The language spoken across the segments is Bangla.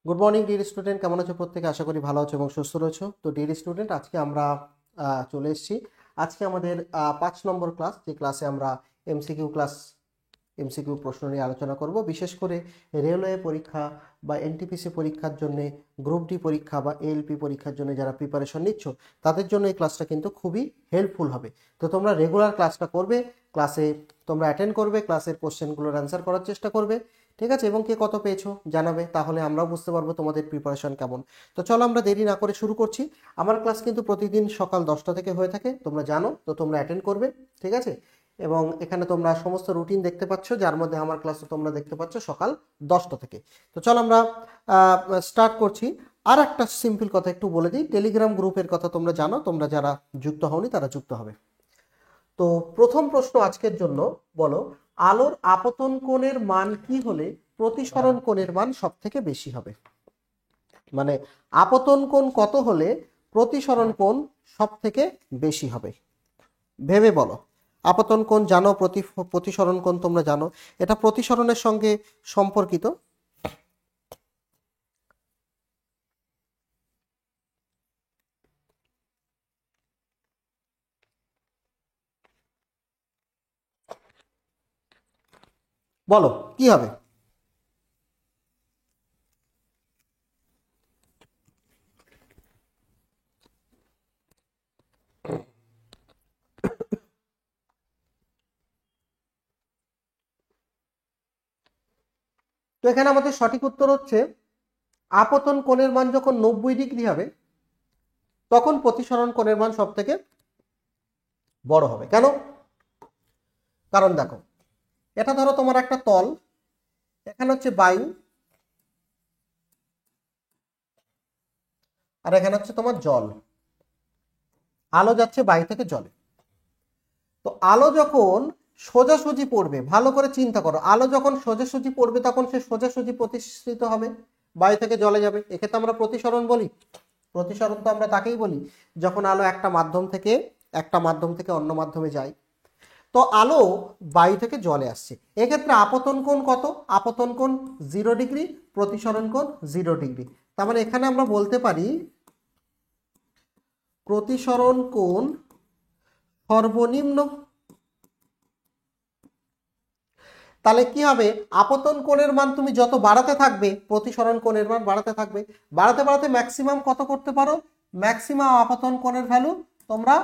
গুড মর্নিং ডিয়ার স্টুডেন্ট, কেমন আছো প্রত্যেকে? আশা করি ভালো আছো এবং সুস্থ রয়েছো। তো ডিয়ার স্টুডেন্ট, আজকে আমরা চলে এসেছি। আজকে আমাদের 5 নম্বর ক্লাস, যে ক্লাসে আমরা এমসিকিউ প্রশ্ন নিয়ে আলোচনা করব। বিশেষ করে রেলওয়ে পরীক্ষা বা এনটিপিসি পরীক্ষার জন্য, গ্রুপ ডি পরীক্ষা বা এএলপি পরীক্ষার জন্য যারা প্রিপারেশন নিচ্ছ তাদের জন্য এই ক্লাসটা কিন্তু খুবই হেল্পফুল হবে। তো তোমরা রেগুলার ক্লাসটা করবে, ক্লাসে তোমরা অ্যাটেন্ড করবে, ক্লাসের কোশ্চেনগুলোর অ্যান্সার করার চেষ্টা করবে, ঠিক আছে? এবং কে কত পেয়েছো জানাবে, তাহলে আমরাও বুঝতে পারবো তোমাদের প্রিপারেশন কেমন। তো চলো আমরা দেরি না করে শুরু করছি। আমার ক্লাস কিন্তু প্রতিদিন সকাল 10টা থেকে হয়ে থাকে, তোমরা জানো। তো তোমরা অ্যাটেন্ড করবে, ঠিক আছে? এবং এখানে তোমরা সমস্ত রুটিন দেখতে পাচ্ছ, যার মধ্যে আমার ক্লাসও তোমরা দেখতে পাচ্ছ সকাল 10টা থেকে। তো চলো আমরা স্টার্ট করছি। আর একটা সিম্পল কথা একটু বলে দিই, টেলিগ্রাম গ্রুপের কথা তোমরা জানো, তোমরা যারা যুক্ত হওনি তারা যুক্ত হবে। তো প্রথম প্রশ্ন আজকের জন্য, বলো আলোর আপতন কোণের মান কি হলে প্রতিসরণ কোণের মান সব থেকে বেশি হবে? মানে আপতন কোণ কত হলে প্রতিসরণ কোণ সব থেকে বেশি হবে? ভেবে বলো। আপতন কোণ জানো, প্রতিসরণ কোণ তোমরা জানো, এটা প্রতিসরণের সঙ্গে সম্পর্কিত। বলো কি হবে? তো এখানে আমাদের সঠিক উত্তর হচ্ছে, আপতন কোণের মান যখন 90 ডিগ্রি হবে তখন প্রতিসরণ কোণের মান সব থেকে বড় হবে। কেন? কারণ দেখো, এটা ধরো তোমার একটা তল, এখানে হচ্ছে বায়ু, আর এখানে হচ্ছে তোমার জল। আলো যাচ্ছে বায়ু থেকে জলে। তো আলো যখন সোজাসুজি পড়বে, ভালো করে চিন্তা করো, আলো যখন সোজাসুজি পড়বে তখন সে সোজাসুজি প্রতিসৃত হবে, বায়ু থেকে জলে যাবে। এক্ষেত্রে আমরা প্রতিসরণ বলি। প্রতিসরণ তো আমরা তাকেই বলি যখন আলো একটা মাধ্যম থেকে অন্য মাধ্যমে যায়। তো আলো বায়ু থেকে জলে আসছে, এক্ষেত্রে আপতন কোণ কত? আপতন কোণ 0 ডিগ্রি, প্রতিসরণ কোণ 0 ডিগ্রি। তার মানে এখানে আমরা বলতে পারি প্রতিসরণ কোণ সর্বনিম্ন। তাহলে কি হবে? আপতন কোণের মান তুমি যত বাড়াতে থাকবে প্রতিসরণ কোণের মান বাড়াতে থাকবে। বাড়াতে বাড়াতে ম্যাক্সিমাম কত করতে পারো? ম্যাক্সিমাম আপতন কোণের ভ্যালু তোমরা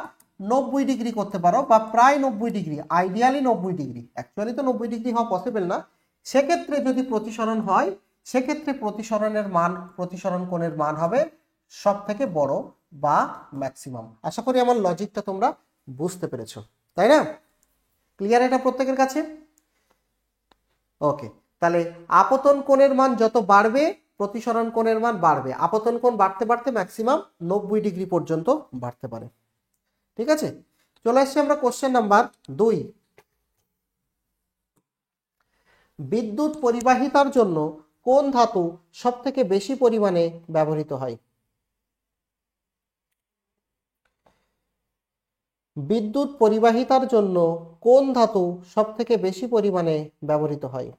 90 ডিগ্রি করতে পারো, বা প্রায় 90 ডিগ্রি, আইডিয়ালি 90 ডিগ্রি। অ্যাকচুয়ালি তো 90 ডিগ্রি হওয়া পসিবল না। সেক্ষেত্রে যদি প্রতিসরণ হয়, সেক্ষেত্রে প্রতিসরণ কোণের মান হবে সব থেকে বড় বা ম্যাক্সিমাম। আশা করি আমার লজিকটা তোমরা বুঝতে পেরেছো, তাই না? ক্লিয়ার এটা প্রত্যেকের কাছে? ওকে। তাহলে আপতন কোণের মান যত বাড়বে প্রতিসরণ কোণের মান বাড়বে। আপতন কোণ বাড়তে বাড়তে ম্যাক্সিমাম 90 ডিগ্রি পর্যন্ত বাড়তে পারে, ঠিক আছে? চলে আসছি আমরা কোশ্চেন নাম্বার 2। বিদ্যুৎ পরিবাহিতার জন্য কোন ধাতু সব থেকে বেশি পরিমাণে ব্যবহৃত হয়? বিদ্যুৎ পরিবাহিতার জন্য কোন ধাতু সব থেকে বেশি পরিমাণে ব্যবহৃত হয়?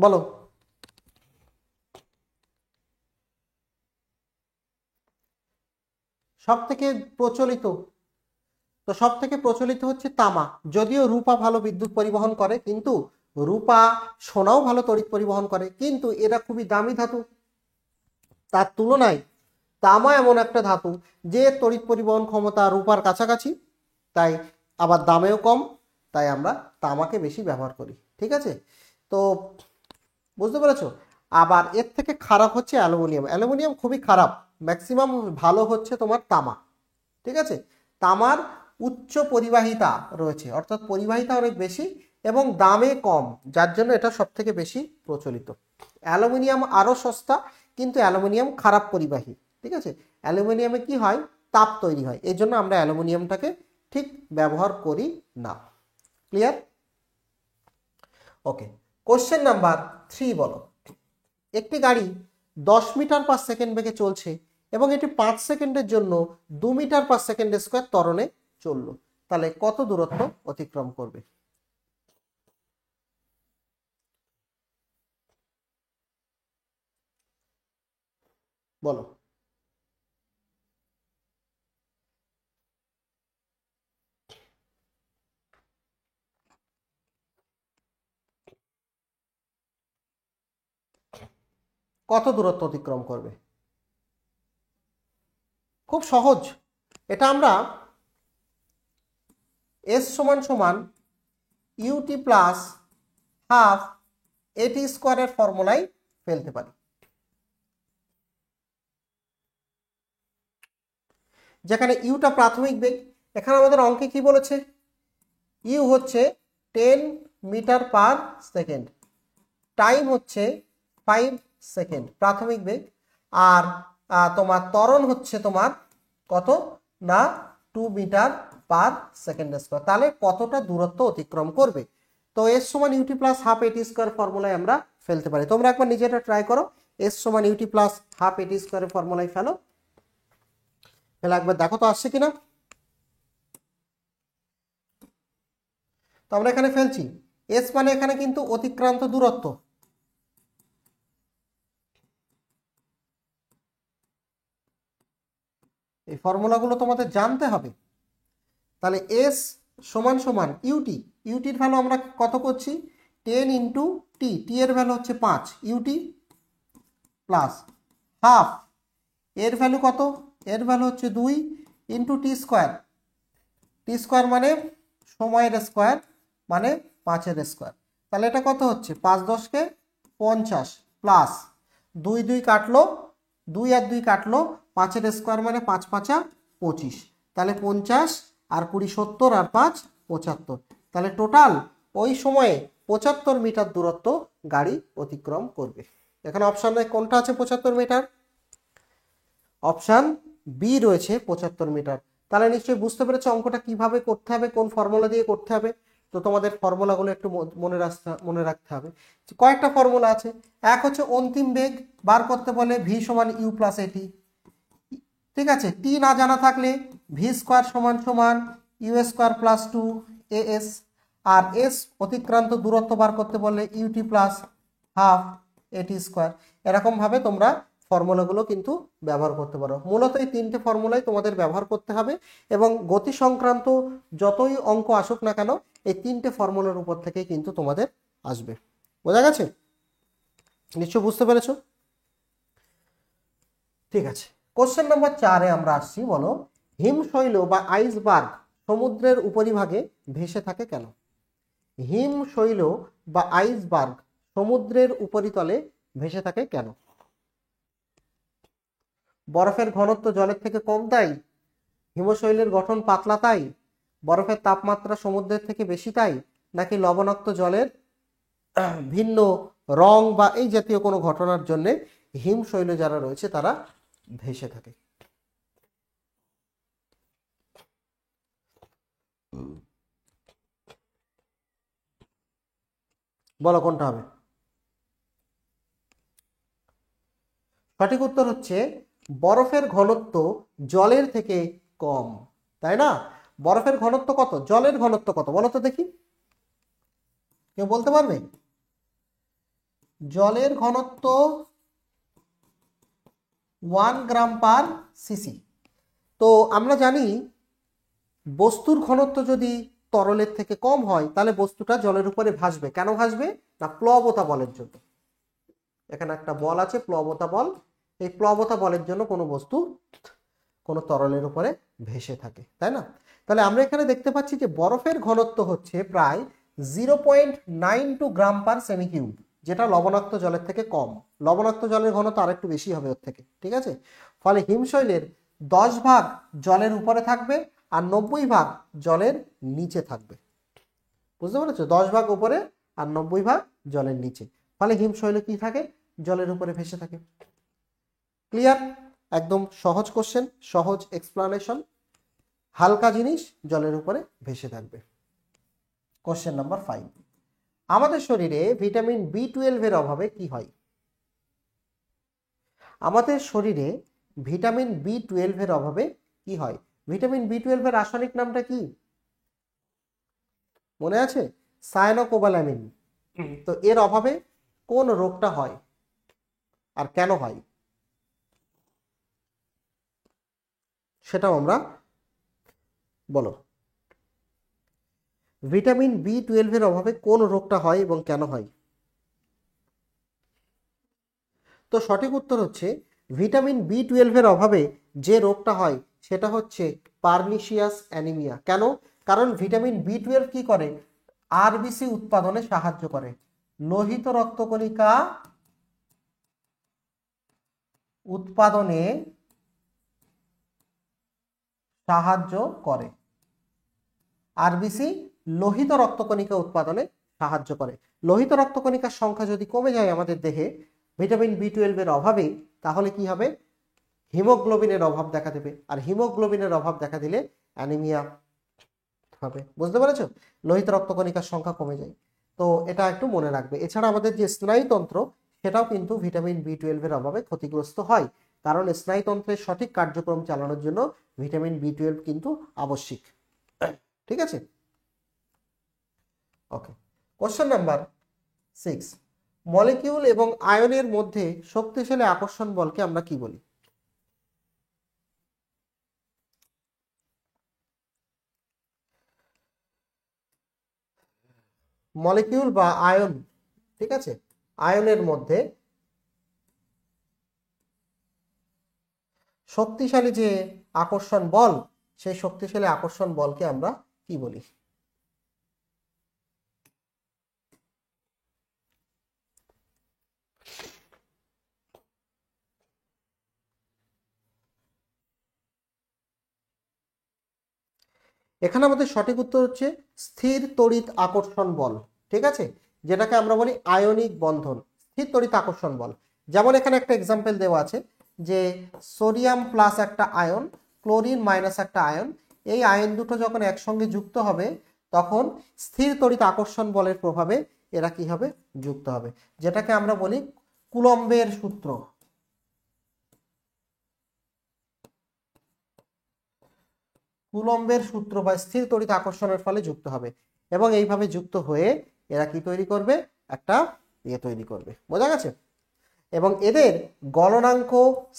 বলো। সব থেকে প্রচলিত, তো সব থেকে প্রচলিত হচ্ছে তামা। যদিও রূপা ভালো বিদ্যুৎ পরিবহন করে, কিন্তু রূপা, সোনাও ভালো তড়িৎ পরিবহন করে, কিন্তু এরা খুবই দামি ধাতু। তার তুলনায় তামা এমন একটা ধাতু যে তড়িৎ পরিবহন ক্ষমতা রূপার কাছাকাছি, তাই আবার দামেও কম, তাই আমরা তামাকে বেশি ব্যবহার করি, ঠিক আছে? তো বুঝতে পেরেছো? আবার এর থেকে খারাপ হচ্ছে অ্যালুমিনিয়াম। অ্যালুমিনিয়াম খুবই খারাপ। ম্যাক্সিমাম ভালো হচ্ছে তোমার তামা, ঠিক আছে? তামার উচ্চ পরিবাহিতা রয়েছে, অর্থাৎ পরিবাহিতা অনেক বেশি এবং দামে কম, যার জন্য এটা সব থেকে বেশি প্রচলিত। অ্যালুমিনিয়াম আরো সস্তা, কিন্তু অ্যালুমিনিয়াম খারাপ পরিবাহী, ঠিক আছে? অ্যালুমিনিয়ামে কি হয়? তাপ তৈরি হয়, এই জন্য আমরা অ্যালুমিনিয়ামটাকে ঠিক ব্যবহার করি না। ক্লিয়ার? ওকে। কোশ্চেন নাম্বার 3 বলো। একটি গাড়ি 10 মিটার পার সেকেন্ড বেগে চলছে এবং এটি 5 সেকেন্ডের জন্য 2 মিটার পার সেকেন্ড স্কোয়ার ত্বরণে চললো, তাহলে কত দূরত্ব অতিক্রম করবে? বলো। কত দূরত্ব অতিক্রম করবে? খুব সহজ, এটা আমরা এস সমান সমান ইউটি প্লাস হাফ এটি স্কোয়ারের ফর্মুলায় ফেলতে পারি। যেখানে ইউটা প্রাথমিক বেগ, এখানে আমাদের অঙ্কে কি বলেছে? ইউ হচ্ছে 10 মিটার পার সেকেন্ড, টাইম হচ্ছে 5 সেকেন্ড প্রাথমিক বেগ, আর তোমার ত্বরণ হচ্ছে তোমার কত না 2 মিটার পার সেকেন্ড স্কোয়ার। তাহলে কতটা দূরত্ব অতিক্রম করবে? তো এস সমান UT plus half a t square ফর্মুলায় আমরা ফেলতে পারি। তোমরা একবার নিজেটা ট্রাই করো, এস সমান ইউটি প্লাস হাফ এটি স্কোয়ারের ফর্মুলায় ফেলো, তাহলে একবার দেখো তো আসছে কিনা। তো আমরা এখানে ফেলছি, এস মানে এখানে কিন্তু অতিক্রান্ত দূরত্ব, এই ফর্মুলাগুলো তোমাদের জানতে হবে। তাহলে এস সমান সমান ইউটি, ইউটির ভ্যালু আমরা কত করছি 10 ইন্টু টি, টি এর ভ্যালু হচ্ছে 5, ইউটি প্লাস হাফ এর ভ্যালু কত, এর ভ্যালু হচ্ছে 2 ইন্টু টি স্কোয়ার, টি স্কোয়ার মানে সময়ের স্কোয়ার মানে 5-এর স্কোয়ার। তাহলে এটা কত হচ্ছে 5 10 50 প্লাস 2 2 কাটলো, 2 আর 2 কাটলো, 5-এর স্কোয়ার মানে 5 5 25, তাহলে 50 আর 20 70 আর 5 75, তাহলে টোটাল ওই সময়ে 75 মিটার দূরত্ব গাড়ি অতিক্রম করবে। এখানে অপশানে কোনটা আছে 75 মিটার? অপশান বি রয়েছে 75 মিটার। তাহলে নিশ্চয়ই বুঝতে পেরেছো অঙ্কটা কিভাবে করতে হবে, কোন ফর্মুলা দিয়ে করতে হবে। তো তোমাদের ফর্মুলাগুলো একটু মনে রাখতে হবে। কয়েকটা ফর্মুলা আছে। এক হচ্ছে অন্তিম বেগ বার করতে বলে ভি সমান ইউ প্লাস এটি, ঠিক আছে। টি না জানা থাকলে ভি স্কোয়ার সমান সমান u square plus 2 a s, আর এস অতিক্রান্ত দূরত্ব বার করতে বললে u t plus half a t square. এরকম ভাবে তোমরা ফর্মুলাগুলো কিন্তু ব্যবহার করতে পারো। মূলত এই তিনটে ফর্মুলাই তোমাদের ব্যবহার করতে হবে এবং গতি সংক্রান্ত যতই অঙ্ক আসুক না কেন এই তিনটে ফর্মুলার উপর থেকে কিন্তু তোমাদের আসবে। বোঝা গেছে? নিশ্চয় বুঝতে পেরেছো? ঠিক আছে, কোশ্চেন নাম্বার 4-এ আমরা আসছি। বলো, হিমশৈল বা আইসবার্গ সমুদ্রের উপরিভাগে ভেসে থাকে কেন? হিমশৈল বা আইসবার্গ সমুদ্রের উপরিতলে ভেসে থাকে কেন? বরফের ঘনত্ব জলের থেকে কম তাই, হিমশৈলের গঠন পাতলা তাই, বরফের তাপমাত্রা সমুদ্রের থেকে বেশি তাই, নাকি লবণাক্ত জলের ভিন্ন রং বা এই জাতীয় কোনো ঘটনার জন্য হিমশৈল যারা রয়েছে তারা ভেসে থাকে? বলো কোনটা হবে? সঠিক উত্তর হচ্ছে বরফের ঘনত্ব জলের থেকে কম, তাই না? বরফের ঘনত্ব কত, জলের ঘনত্ব কত বলো তো দেখি, কেউ বলতে পারবে? জলের ঘনত্ব 1 গ্রাম পার সিসি। তো আমরা জানি বস্তুর ঘনত্ব যদি তরলের থেকে কম হয় তাহলে বস্তুটা জলের উপরে ভাসবে। কেন ভাসবে না, প্লবতা বলের জন্য। এখানে একটা বল আছে প্লবতা বল, এই প্লবতা বলের জন্য কোনো বস্তু কোনো তরলের উপরে ভেসে থাকে, তাই না? তাহলে আমরা এখানে দেখতে পাচ্ছি যে বরফের ঘনত্ব হচ্ছে প্রায় 0.92 গ্রাম পার সেমি কিউব, যেটা লবণাক্ত জলের থেকে কম। লবণাক্ত জলের ঘনত্ব আরেকটু বেশি হবে ওর থেকে, ঠিক আছে। ফলে হিমশৈলের 10 ভাগ জলের উপরে থাকবে আর 90 ভাগ জলের নিচে থাকবে। বুঝতে পেরেছো? 10 ভাগ উপরে আর 90 ভাগ জলের নিচে। ফলে হিমশৈল কি থাকে, জলের উপরে ভেসে থাকে। ক্লিয়ার? একদম সহজ কোশ্চেন, সহজ এক্সপ্লানেশন, হালকা জিনিস জলের উপরে ভেসে থাকবে। কোশ্চেন নাম্বার 5, আমাদের শরীরে ভিটামিন B12 এর অভাবে কি হয়? আমাদের শরীরে ভিটামিন B12 এর অভাবে কি হয়? ভিটামিন B12 এর রাসায়নিক নামটা কি মনে আছে? সায়ানোকোবালামিন। তো এর অভাবে কোন রোগটা হয় আর কেন হয় সেটাও আমরা বলো। ভিটামিন B12 এর অভাবে কোন রোগটা হয় এবং কেন হয়? তো সঠিক উত্তর হচ্ছে ভিটামিন B12 এর অভাবে যে রোগটা হয় সেটা হচ্ছে পারনিশিয়াস অ্যানিমিয়া। কেন? কারণ ভিটামিন B12 কি করে? আরবিসি উৎপাদনে সাহায্য করে, লোহিত রক্তকণিকা উৎপাদনে সাহায্য করে। আরবিসি লোহিত রক্তকণিকা উৎপাদনে সাহায্য করে। লোহিত রক্তকণিকার সংখ্যা যদি কমে যায় আমাদের দেহে ভিটামিন B12 এর অভাবে, তাহলে কি হবে? হিমোগ্লোবিনের অভাব দেখা দেবে, আর হিমোগ্লোবিনের অভাব দেখা দিলে অ্যানিমিয়া হবে। বুঝতে পেরেছো? লোহিত রক্তকণিকার সংখ্যা কমে যায়। তো এটা একটু মনে রাখবে। এছাড়া আমাদের যে স্নায়ুতন্ত্র সেটাও কিন্তু ভিটামিন B12 এর অভাবে ক্ষতিগ্রস্ত হয়, কারণ স্নায়ুতন্ত্রের সঠিক কার্যক্রম চালানোর জন্য ভিটামিন B12 কিন্তু আবশ্যিক। ঠিক আছে, ওকে। কোশ্চেন নাম্বার 6, মলিকিউল এবং আয়নের মধ্যে শক্তিশালী আকর্ষণ বলকে আমরা কি বলি? মলিকিউল বা আয়ন, ঠিক আছে, আয়নের মধ্যে শক্তিশালী যে আকর্ষণ বল, সেই শক্তিশালী আকর্ষণ বলকে আমরা কি বলি? এখানে আমাদের সঠিক উত্তর হচ্ছে স্থির তড়িৎ আকর্ষণ বল। ঠিক আছে, যেটাকে আমরা বলি আয়নিক বন্ধন, স্থির তড়িৎ আকর্ষণ বল। যেমন এখানে একটা এক্সাম্পল দেওয়া আছে যে সোডিয়াম প্লাস একটা আয়ন, ক্লোরিন মাইনাস একটা আয়ন, এই আয়ন দুটো যখন একসঙ্গে যুক্ত হবে তখন স্থির তড়িৎ আকর্ষণ বলের প্রভাবে এরা কি হবে? যুক্ত হবে, যেটাকে আমরা বলি কুলম্বের সূত্র। কুলম্বের সূত্র বা স্থির তড়িৎ আকর্ষণের ফলে যুক্ত হবে, এবং এইভাবে যুক্ত হয়ে এরা কি তৈরি করবে? একটা ইয়ে তৈরি করবে। বোঝা গেছে? এবং এদের গলনাঙ্ক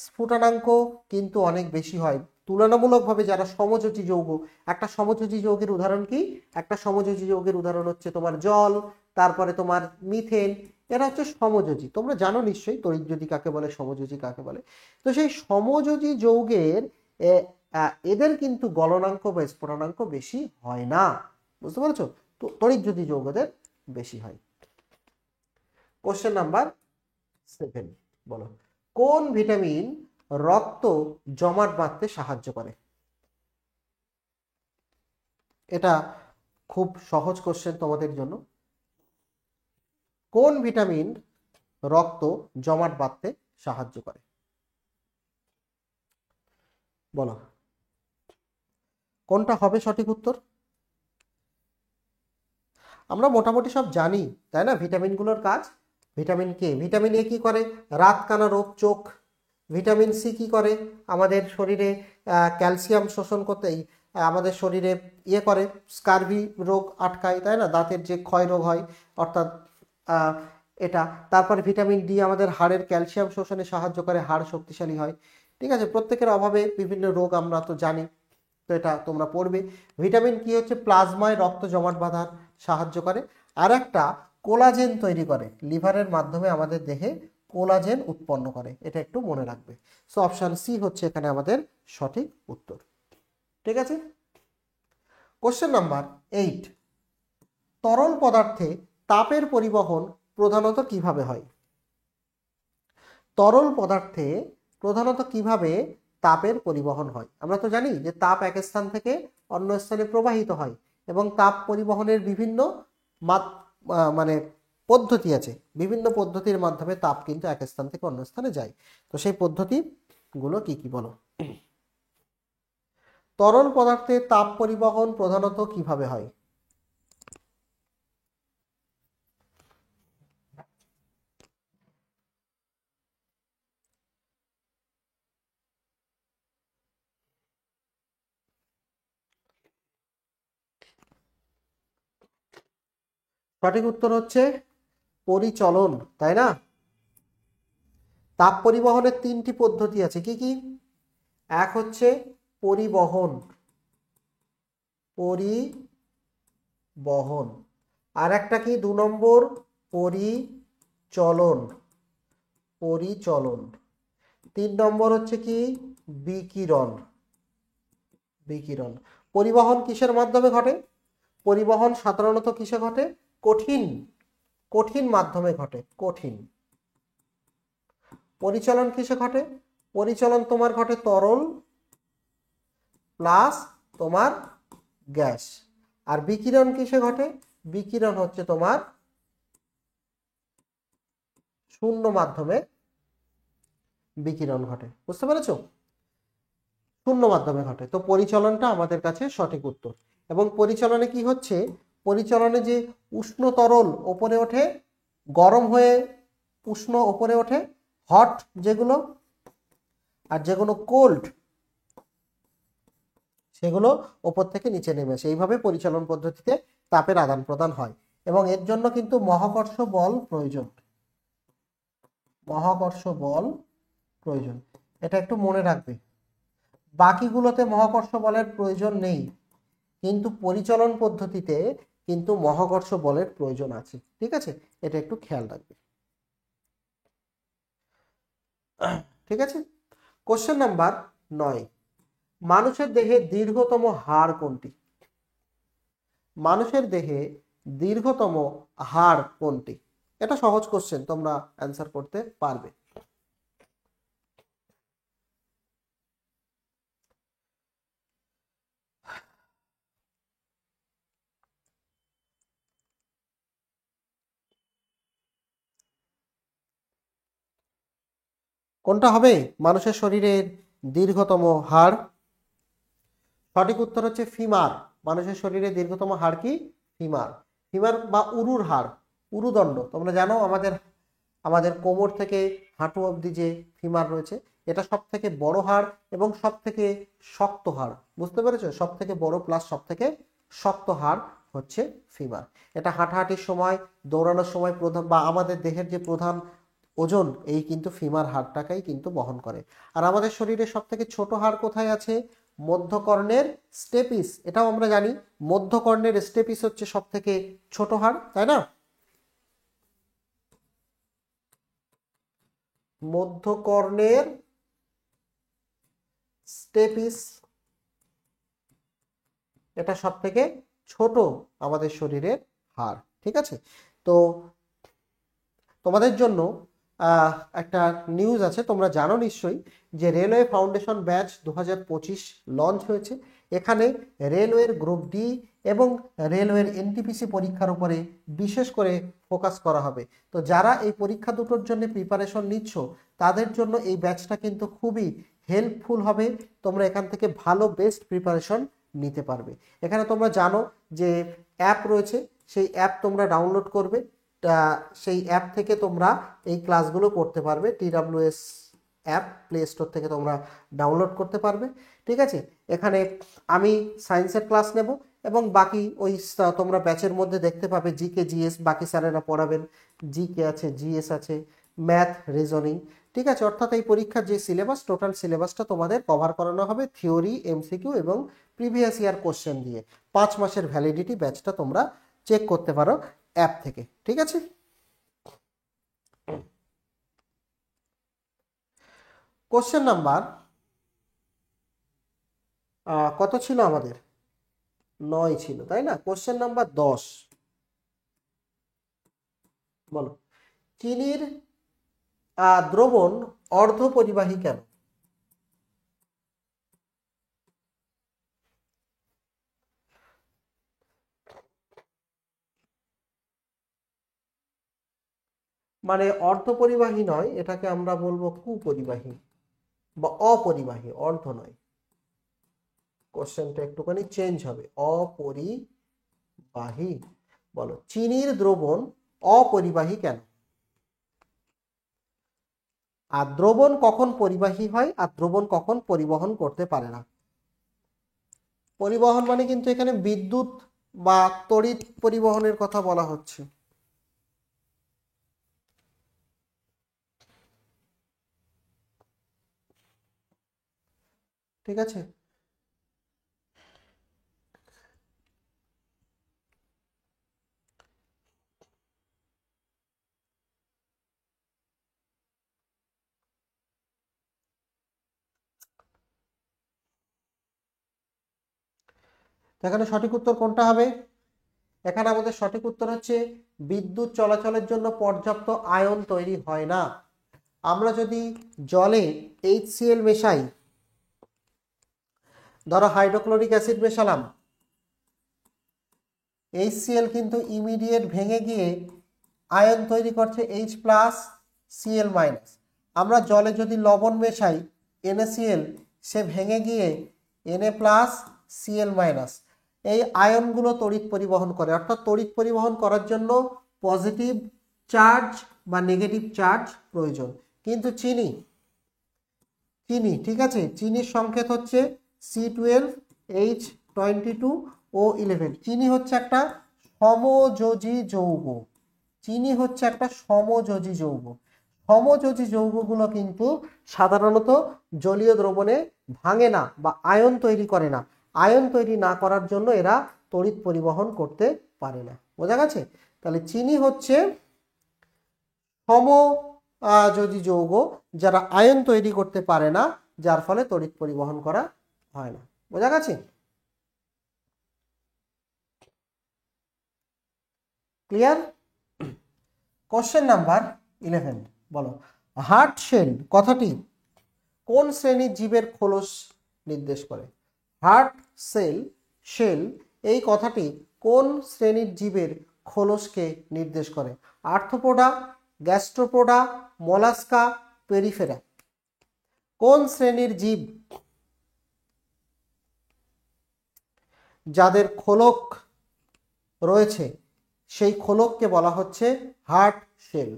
স্ফুটনাঙ্ক কিন্তু অনেক বেশি হয় তুলনামূলকভাবে যারা সমযোজী যৌগ। একটা সমযোজী যৌগের উদাহরণ কি? একটা সমযোজী যৌগের উদাহরণ হচ্ছে তোমার জল, তারপরে তোমার মিথেন। এরা হচ্ছে সমযোজী। তোমরা জানো নিশ্চয়ই তড়িৎযোজী কাকে বলে, সমযোজী কাকে বলে। তো সেই সমযোজী যৌগের এদের কিন্তু গলনাঙ্ক বা স্ফুটনাঙ্ক বেশি হয় না। বুঝতে পারছো? তো তড়িৎযোজী যৌগদের বেশি হয়। কোশ্চেন নাম্বার 7, বলো কোন ভিটামিন রক্ত জমাট বাঁধতে সাহায্য করে? এটা খুব সহজ কোশ্চেন তোমাদের জন্য। কোন ভিটামিন রক্ত জমাট বাঁধতে সাহায্য করে? বলো কোনটা হবে সঠিক উত্তর? আমরা মোটামুটি সব জানি, তাই না, ভিটামিনগুলোর কাজ। ভিটামিন কে, ভিটামিন এ কি করে? রাতকানা রোগ, চোখ। ভিটামিন সি কি করে? আমাদের শরীরে ক্যালসিয়াম শোষণ করতে আমাদের শরীরে ইয়ে করে, স্কারভি রোগ আটকায়, তাই না, দাঁতের যে ক্ষয় রোগ হয়, অর্থাৎ এটা। তারপরে ভিটামিন ডি আমাদের হাড়ের ক্যালসিয়াম শোষণে সাহায্য করে, হাড় শক্তিশালী হয়। ঠিক আছে, প্রত্যেকের অভাবে বিভিন্ন রোগ আমরা তো জানি, তো এটা তোমরা পড়বে। ভিটামিন কি হচ্ছে প্লাজমায় রক্ত জমাট বাঁধার সাহায্য করে। আর একটা কোলাজেন তৈরি করে, লিভারের মাধ্যমে আমাদের দেহে কোলাজেন উৎপন্ন করে। এটা একটু মনে রাখবে। সো অপশন সি হচ্ছে এখানে আমাদের সঠিক উত্তর। ঠিক আছে, কোশ্চেন নাম্বার 8, তরল পদার্থে তাপের পরিবহন প্রধানত কিভাবে হয়? তরল পদার্থে প্রধানত কিভাবে তাপের পরিবহন হয়? আমরা তো জানি যে তাপ এক স্থান থেকে অন্য স্থানে প্রবাহিত হয়, এবং তাপ পরিবহনের বিভিন্ন মানে পদ্ধতি আছে। বিভিন্ন পদ্ধতির মাধ্যমে তাপ কিন্তু এক স্থান থেকে অন্য স্থানে যায়। তো সেই পদ্ধতিগুলো কি কি বলো? তরল পদার্থে তাপ পরিবহন প্রধানত কিভাবে হয়? সঠিক উত্তর হচ্ছে পরিচলন, তাই না? তাপ পরিবহনের তিনটি পদ্ধতি আছে, কি কি? এক হচ্ছে পরিবহন, পরিবহন। আর একটা কি 2 নম্বর? পরিচলন, পরিচলন। 3 নম্বর হচ্ছে কি? বিকিরণ, বিকিরণ। পরিবহন কিসের মাধ্যমে ঘটে? পরিবহন সাধারণত কিসে ঘটে? কঠিন, কঠিন মাধ্যমে ঘটে, কঠিন। পরিচলন কিসে ঘটে? পরিচলন তোমার ঘটে তরল প্লাস তোমার গ্যাস। আর বিকিরণ কিসে ঘটে? বিকিরণ হচ্ছে তোমার শূন্য মাধ্যমে বিকিরণ ঘটে। বুঝতে পেরেছো? শূন্য মাধ্যমে ঘটে। তো পরিচলনটা আমাদের কাছে সঠিক উত্তর। এবং পরিচলনে কি হচ্ছে? পরিচলনে যে উষ্ণ তরল ওপরে ওঠে, গরম হয়ে উষ্ণ ওপরে ওঠে, হট যেগুলো, আর যেগুলো কোল্ড সেগুলো ওপর থেকে নিচে নেমে আসে। এইভাবে পরিচালন পদ্ধতিতে তাপের আদান প্রদান হয়। এবং এর জন্য কিন্তু মহাকর্ষ বল প্রয়োজন, মহাকর্ষ বল প্রয়োজন। এটা একটু মনে রাখবে। বাকিগুলোতে মহাকর্ষ বলের প্রয়োজন নেই, কিন্তু পরিচালন পদ্ধতিতে কিন্তু মহাকর্ষ বলের প্রয়োজন আছে। ঠিক আছে, এটা একটু খেয়াল রাখবে। ঠিক আছে। কোশ্চেন নাম্বার 9, মানুষের দেহে দীর্ঘতম হাড় কোনটি? মানুষের দেহে দীর্ঘতম হাড় কোনটি? এটা সহজ কোশ্চেন, তোমরা অ্যান্সার করতে পারবে। কোনটা হবে মানুষের শরীরের দীর্ঘতম হাড়? সঠিক উত্তর হচ্ছে ফিমার। মানুষের শরীরে দীর্ঘতম হাড় কি? ফিমার। ফিমার বা উরুর হাড়, উরুদণ্ড। তোমরা জানো আমাদের আমাদের কোমর থেকে হাঁটু অবধি যে ফিমার রয়েছে, এটা সব থেকে বড় হাড় এবং সব থেকে শক্ত হাড়। বুঝতে পেরেছো? সব থেকে বড় প্লাস সব থেকে শক্ত হাড় হচ্ছে ফিমার। এটা হাঁটাহাঁটির সময়, দৌড়ানোর সময় প্রধান বা আমাদের দেহের যে প্রধান ওজন, এই কিন্তু ফিমার হাড়টাকেই কিন্তু বহন করে। আর আমাদের শরীরে সব থেকে ছোট হাড় কোথায় আছে? মধ্যকর্ণের স্টেপিস। এটাও আমরা জানি, মধ্যকর্ণের স্টেপিস হচ্ছে সব থেকে ছোট হাড়, তাই না? মধ্যকর্ণের স্টেপিস এটা সব থেকে ছোট আমাদের শরীরের হাড়। ঠিক আছে। তো তোমাদের জন্য একটা নিউজ আছে, তোমরা জানো নিশ্চয়ই যে রেলওয়ে ফাউন্ডেশন ব্যাচ 2025 লঞ্চ হয়েছে। এখানে রেলওয়ের গ্রুপ ডি এবং রেলওয়ের এনটিপিসি পরীক্ষার উপরে বিশেষ করে ফোকাস করা হবে। তো যারা এই পরীক্ষা দুটোর জন্য প্রিপারেশন নিচ্ছ, তাদের জন্য এই ব্যাচটা কিন্তু খুবই হেল্পফুল হবে। তোমরা এখান থেকে ভালো বেস্ট প্রিপারেশন নিতে পারবে। এখানে তোমরা জানো যে অ্যাপ রয়েছে, সেই অ্যাপ তোমরা ডাউনলোড করবে। সেই অ্যাপ থেকে তোমরা এই ক্লাসগুলো করতে পারবে। TWS অ্যাপ প্লে স্টোর থেকে তোমরা ডাউনলোড করতে পারবে। ঠিক আছে। এখানে আমি সায়েন্সের ক্লাস নেব এবং বাকি ওই তোমরা ব্যাচের মধ্যে দেখতে পাবে জিকে জিএস বাকি স্যারেরা পড়াবেন। জিকে আছে, জিএস আছে, ম্যাথ, রিজনিং। ঠিক আছে। অর্থাৎ এই পরীক্ষার যে সিলেবাস, টোটাল সিলেবাসটা তোমাদের কভার করানো হবে থিওরি, এমসিকিউ এবং প্রিভিয়াস ইয়ার কোশ্চেন দিয়ে। 5 মাসের ভ্যালিডিটি ব্যাচটা তোমরা চেক করতে পারো অ্যাপ থেকে। ঠিক আছে। কোশ্চেন নাম্বার কত ছিল আমাদের? 9 ছিল, তাই না? কোশ্চেন নাম্বার 10, বলো। চিনির দ্রবণ অর্ধ পরিবাহী কেন? মানে অর্ধ পরিবাহী নয়, এটাকে আমরা বলবো কুপরিবাহী বা অপরিবাহী, অর্ধ নয়। কোশ্চেনটা একটুখানি চেঞ্জ হবে, অপরিবাহী। বলো, চিনির দ্রবণ অপরিবাহী কেন? আর দ্রবণ কখন পরিবাহী হয় আর দ্রবণ কখন পরিবহন করতে পারে না? পরিবহন মানে কিন্তু এখানে বিদ্যুৎ বা তড়িৎ পরিবহনের কথা বলা হচ্ছে। ঠিক আছে, এখানে সঠিক উত্তর কোনটা হবে? এখানে আমাদের সঠিক উত্তর হচ্ছে বিদ্যুৎ চলাচলের জন্য পর্যাপ্ত আয়ন তৈরি হয় না। আমরা যদি জলে HCl মেশাই, ধরো হাইড্রোক্লোরিক অ্যাসিড মেশালাম, HCl কিন্তু ইমিডিয়েট ভেঙে গিয়ে আয়ন তৈরি করছে H+Cl-। আমরা জলে যদি লবণ মেশাই NaCl, সে ভেঙে গিয়ে Na+Cl-। এই আয়নগুলো তড়িৎ পরিবহন করে, অর্থাৎ তড়িৎ পরিবহন করার জন্য পজিটিভ চার্জ বা নেগেটিভ চার্জ প্রয়োজন। কিন্তু চিনি, ঠিক আছে, চিনির সংকেত হচ্ছে C12H22O11। চিনি হচ্ছে একটা সমযোজী যৌগ। চিনি হচ্ছে একটা সমযোজী যৌগ। সমযোজী যৌগগুলো কিন্তু সাধারণত জলীয় দ্রবণে ভাঙে না বা আয়ন তৈরি করে না। আয়ন তৈরি না করার জন্য এরা তড়িৎ পরিবহন করতে পারে না। বোঝা গেছে? তাহলে চিনি হচ্ছে সমযোজী যৌগ, যারা আয়ন তৈরি করতে পারে না, যার ফলে তড়িৎ পরিবহন করা হয় না। বোঝা গেছে? ক্লিয়ার? কোশ্চেন নাম্বার 11 বলো, হার্ট শেল কথাটি কোন শ্রেণীর জীবের খোলস নির্দেশ করে? হার্ট শেল এই কথাটি কোন শ্রেণীর জীবের খোলসকে নির্দেশ করে? Arthropoda, Gastropoda, Mollusca, Porifera. কোন শ্রেণীর জীব যাদের খোলক রয়েছে সেই খোলককে বলা হচ্ছে হার্ট শেল।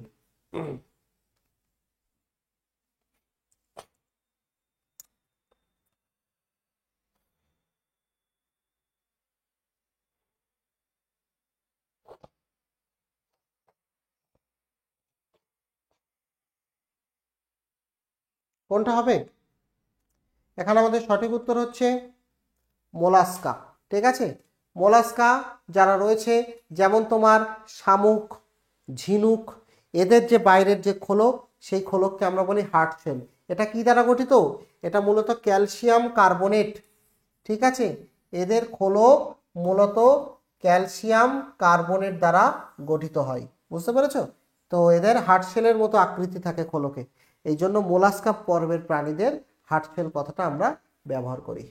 কোনটা হবে? এখানে আমাদের সঠিক উত্তর হচ্ছে মোলাস্কা। ঠিক আছে, মোলাস্কা যারা রয়েছে, যেমন তোমার শামুক, ঝিনুক, এদের যে বাইরের যে খোলক, সেই খোলককে আমরা বলি হার্ট শেল। এটা কি দ্বারা গঠিত? এটা মূলত ক্যালসিয়াম কার্বনেট। ঠিক আছে, এদের খোলক মূলত ক্যালসিয়াম কার্বনেট দ্বারা গঠিত হয়। বুঝতে পেরেছো? তো এদের হার্ট শেলের মতো আকৃতি থাকে খোলকে, এই জন্য মোলাস্কা পর্বের প্রাণীদের হার্ট শেল কথাটা আমরা ব্যবহার করি।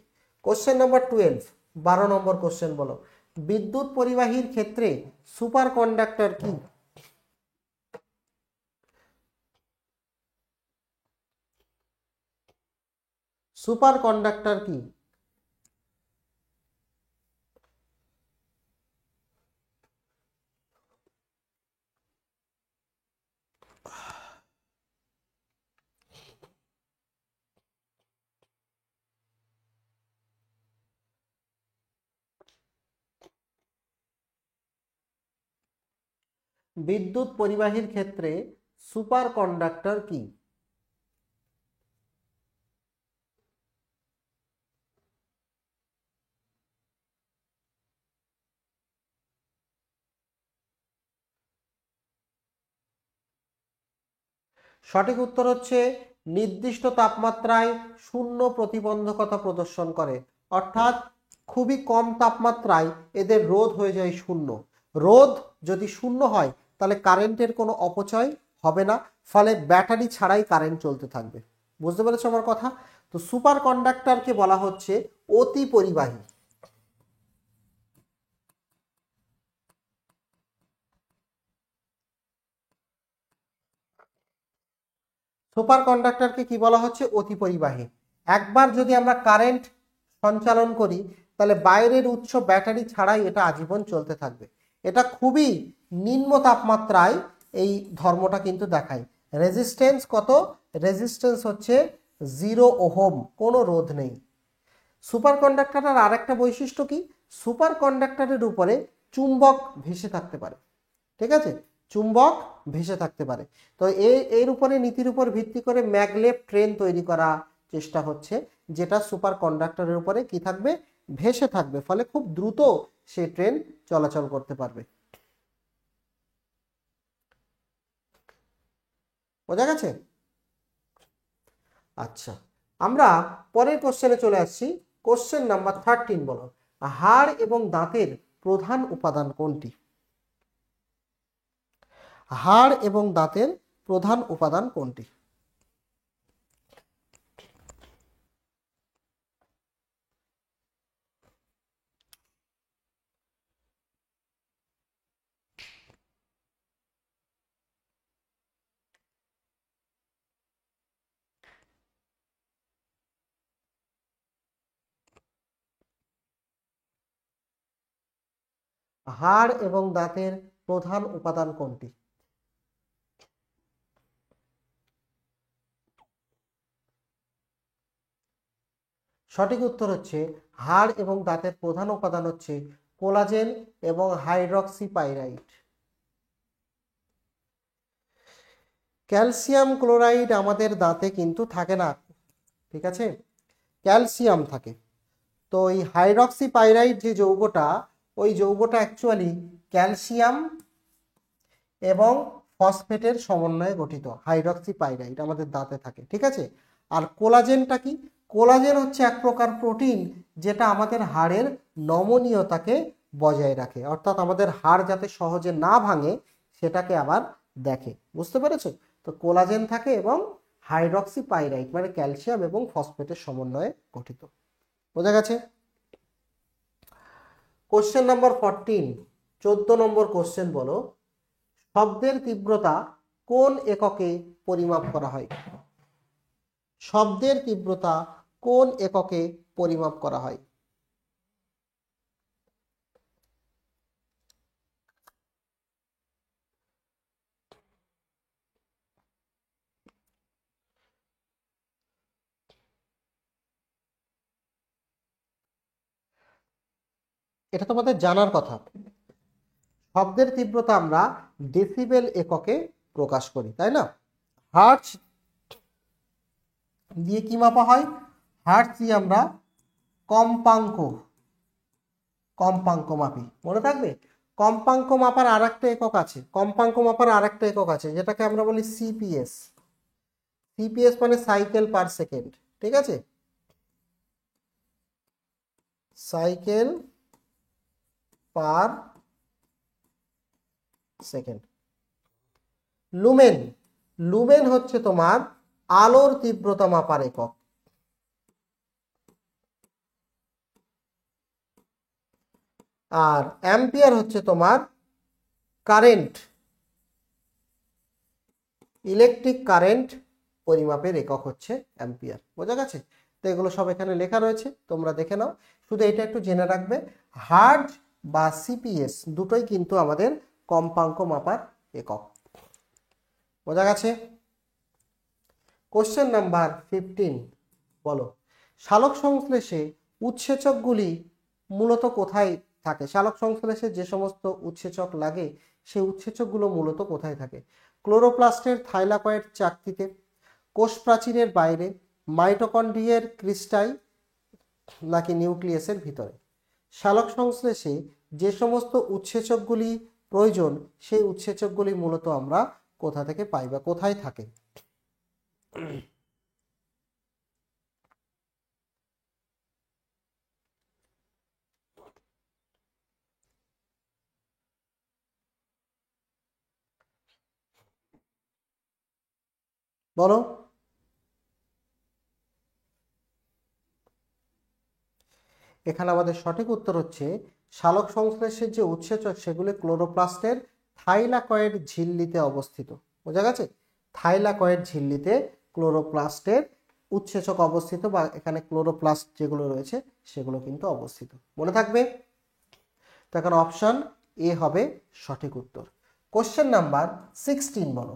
কোশ্চেন নাম্বার 12, 12 নম্বর কোশ্চেন বলো, বিদ্যুৎ পরিবাহীর ক্ষেত্রে সুপার কন্ডাক্টর কি? সুপার কন্ডাক্টর কি? বিদ্যুৎ পরিবাহীর ক্ষেত্রে সুপার কন্ডাক্টর কি? সঠিক উত্তর হচ্ছে নির্দিষ্ট তাপমাত্রায় শূন্য প্রতিবন্ধকতা প্রদর্শন করে, অর্থাৎ খুবই কম তাপমাত্রায় এদের রোধ হয়ে যায় শূন্য। রোধ যদি শূন্য হয় তাহলে কারেন্টের কোনো অপচয় হবে না, ফলে ব্যাটারি ছাড়াই কারেন্ট চলতে থাকবে। বুঝতে পেরেছো আমার কথা? তো সুপার কন্ডাক্টরকে বলা হচ্ছে অতি পরিবাহী। সুপার কন্ডাক্টরকে কি বলা হচ্ছে? অতি পরিবাহী। একবার যদি আমরা কারেন্ট সঞ্চালন করি তাহলে বাইরের উৎস ব্যাটারি ছাড়াই এটা আজীবন চলতে থাকবে। এটা খুবই নিম্ন তাপমাত্রায় এই ধর্মটা কিন্তু দেখায়। রেজিস্ট্যান্স কত? রেজিস্ট্যান্স হচ্ছে 0 ওহম, কোনো রোধ নেই। সুপার কন্ডাক্টরের আরেকটা বৈশিষ্ট্য কি, সুপার কন্ডাক্টরের উপরে চুম্বক ভেসে থাকতে পারে, ঠিক আছে, চুম্বক ভেসে থাকতে পারে। তো এর উপরে নীতির উপর ভিত্তি করে ম্যাগলেভ ট্রেন তৈরি করা চেষ্টা হচ্ছে, যেটা সুপার কন্ডাক্টরের উপরে কি থাকবে, ভেসে থাকবে, ফলে খুব দ্রুত সেই ট্রেন চলাচল করতে পারবে। বোঝা গেছে? আচ্ছা, আমরা পরের কোশ্চেনে চলে আসছি। কোশ্চেন নাম্বার 13 বলো, হাড় এবং দাঁতের প্রধান উপাদান কোনটি? হাড় এবং দাঁতের প্রধান উপাদান কোনটি? হাড় এবং দাঁতের প্রধান উপাদান কোনটি? সঠিক উত্তর হচ্ছে হাড় এবং দাঁতের প্রধান উপাদান হচ্ছে কোলাজেন এবং হাইড্রক্সিপাইরাইড। ক্যালসিয়াম ক্লোরাইড আমাদের দাঁতে কিন্তু থাকে না, ঠিক আছে, ক্যালসিয়াম থাকে। তো এই হাইড্রক্সিপাইরাইড যে যৌগটা, ওই যৌগটা অ্যাকচুয়ালি ক্যালসিয়াম এবং ফসফেটের সমন্বয়ে গঠিত। হাইড্রক্সিপাইরাইড আমাদের দাঁতে থাকে, ঠিক আছে। আর কোলাজেনটা কি? কোলাজেন হচ্ছে এক প্রকার প্রোটিন, যেটা আমাদের হাড়ের নমনীয়তাকে বজায় রাখে, অর্থাৎ আমাদের হাড় যাতে সহজে না ভাঙে সেটাকে আবার দেখে। বুঝতে পেরেছো? তো কোলাজেন থাকে এবং হাইড্রক্সিপাইরাইড মানে ক্যালসিয়াম এবং ফসফেটের সমন্বয়ে গঠিত। বোঝা গেছে? কোশ্চেন নাম্বার 14, 14 নম্বর কোশ্চেন বলো, শব্দের তীব্রতা কোন এককে পরিমাপ করা হয়? শব্দের তীব্রতা কোন এককে পরিমাপ করা হয়? এটা তোমাদের জানার কথা। শব্দের তীব্রতা আমরা ডেসিবেল এককে প্রকাশ করি, তাই না? হার্টজ দিয়ে কি মাপা হয়? হার্টজ দিয়ে আমরা কম্পাঙ্ক কম্পাঙ্ক মাপি, মনে থাকবে। কম্পাঙ্ক মাপার আরেকটা একক আছে, কম্পাঙ্ক মাপার আরেকটা একক আছে, যেটাকে আমরা বলি সিপিএস। সিপিএস মানে সাইকেল পার সেকেন্ড, ঠিক আছে, cycle per second. Lumen, lumen হচ্ছে তোমার আলোর তীব্রতা মাপার একক। আর অ্যাম্পিয়ার হচ্ছে তোমার কারেন্ট, ইলেকট্রিক কারেন্ট পরিমাপের একক হচ্ছে অ্যাম্পিয়ার। বোঝা গেছে? তো এগুলো সব এখানে লেখা রয়েছে, তোমরা দেখে নাও। শুধু এটা একটু জেনে রাখবে, হার্টজ বা সিপিএস দুটোই কিন্তু আমাদের কম্পাঙ্ক মাপার একক। বোঝা গেছে? কোশ্চেন নাম্বার 15 বলো, সালোক সংশ্লেষে উৎসেচকগুলি মূলত কোথায় থাকে? সালোক সংশ্লেষে যে সমস্ত উৎসেচক লাগে সেই উৎসেচকগুলো মূলত কোথায় থাকে? ক্লোরোপ্লাস্টের থাইলাকয়েড চাকতিতে, কোষ প্রাচীরের বাইরে, মাইটোকন্ড্রিয়ার ক্রিস্টাই, নাকি নিউক্লিয়াসের ভিতরে? সালোক সংশ্লেষে যে সমস্ত উৎসেচকগুলি প্রয়োজন সেই উৎসেচকগুলি মূলত আমরা কোথা থেকে পাই বা কোথায় থাকে? বলো। এখানে আমাদের সঠিক উত্তর হচ্ছে সালোক সংশ্লেষের যে উৎসেচক সেগুলি ক্লোরোপ্লাস্টের থাইলাকয়েড ঝিল্লিতে অবস্থিত। বোঝা গেছে? থাইলাকয়েড ঝিল্লিতে ক্লোরোপ্লাস্টের উৎসেচক অবস্থিত, বা এখানে ক্লোরোপ্লাস্ট যেগুলো রয়েছে সেগুলো কিন্তু অবস্থিত। মনে থাকবে? তো এখানে অপশন এ হবে সঠিক উত্তর। কোশ্চেন নাম্বার 16 বলো,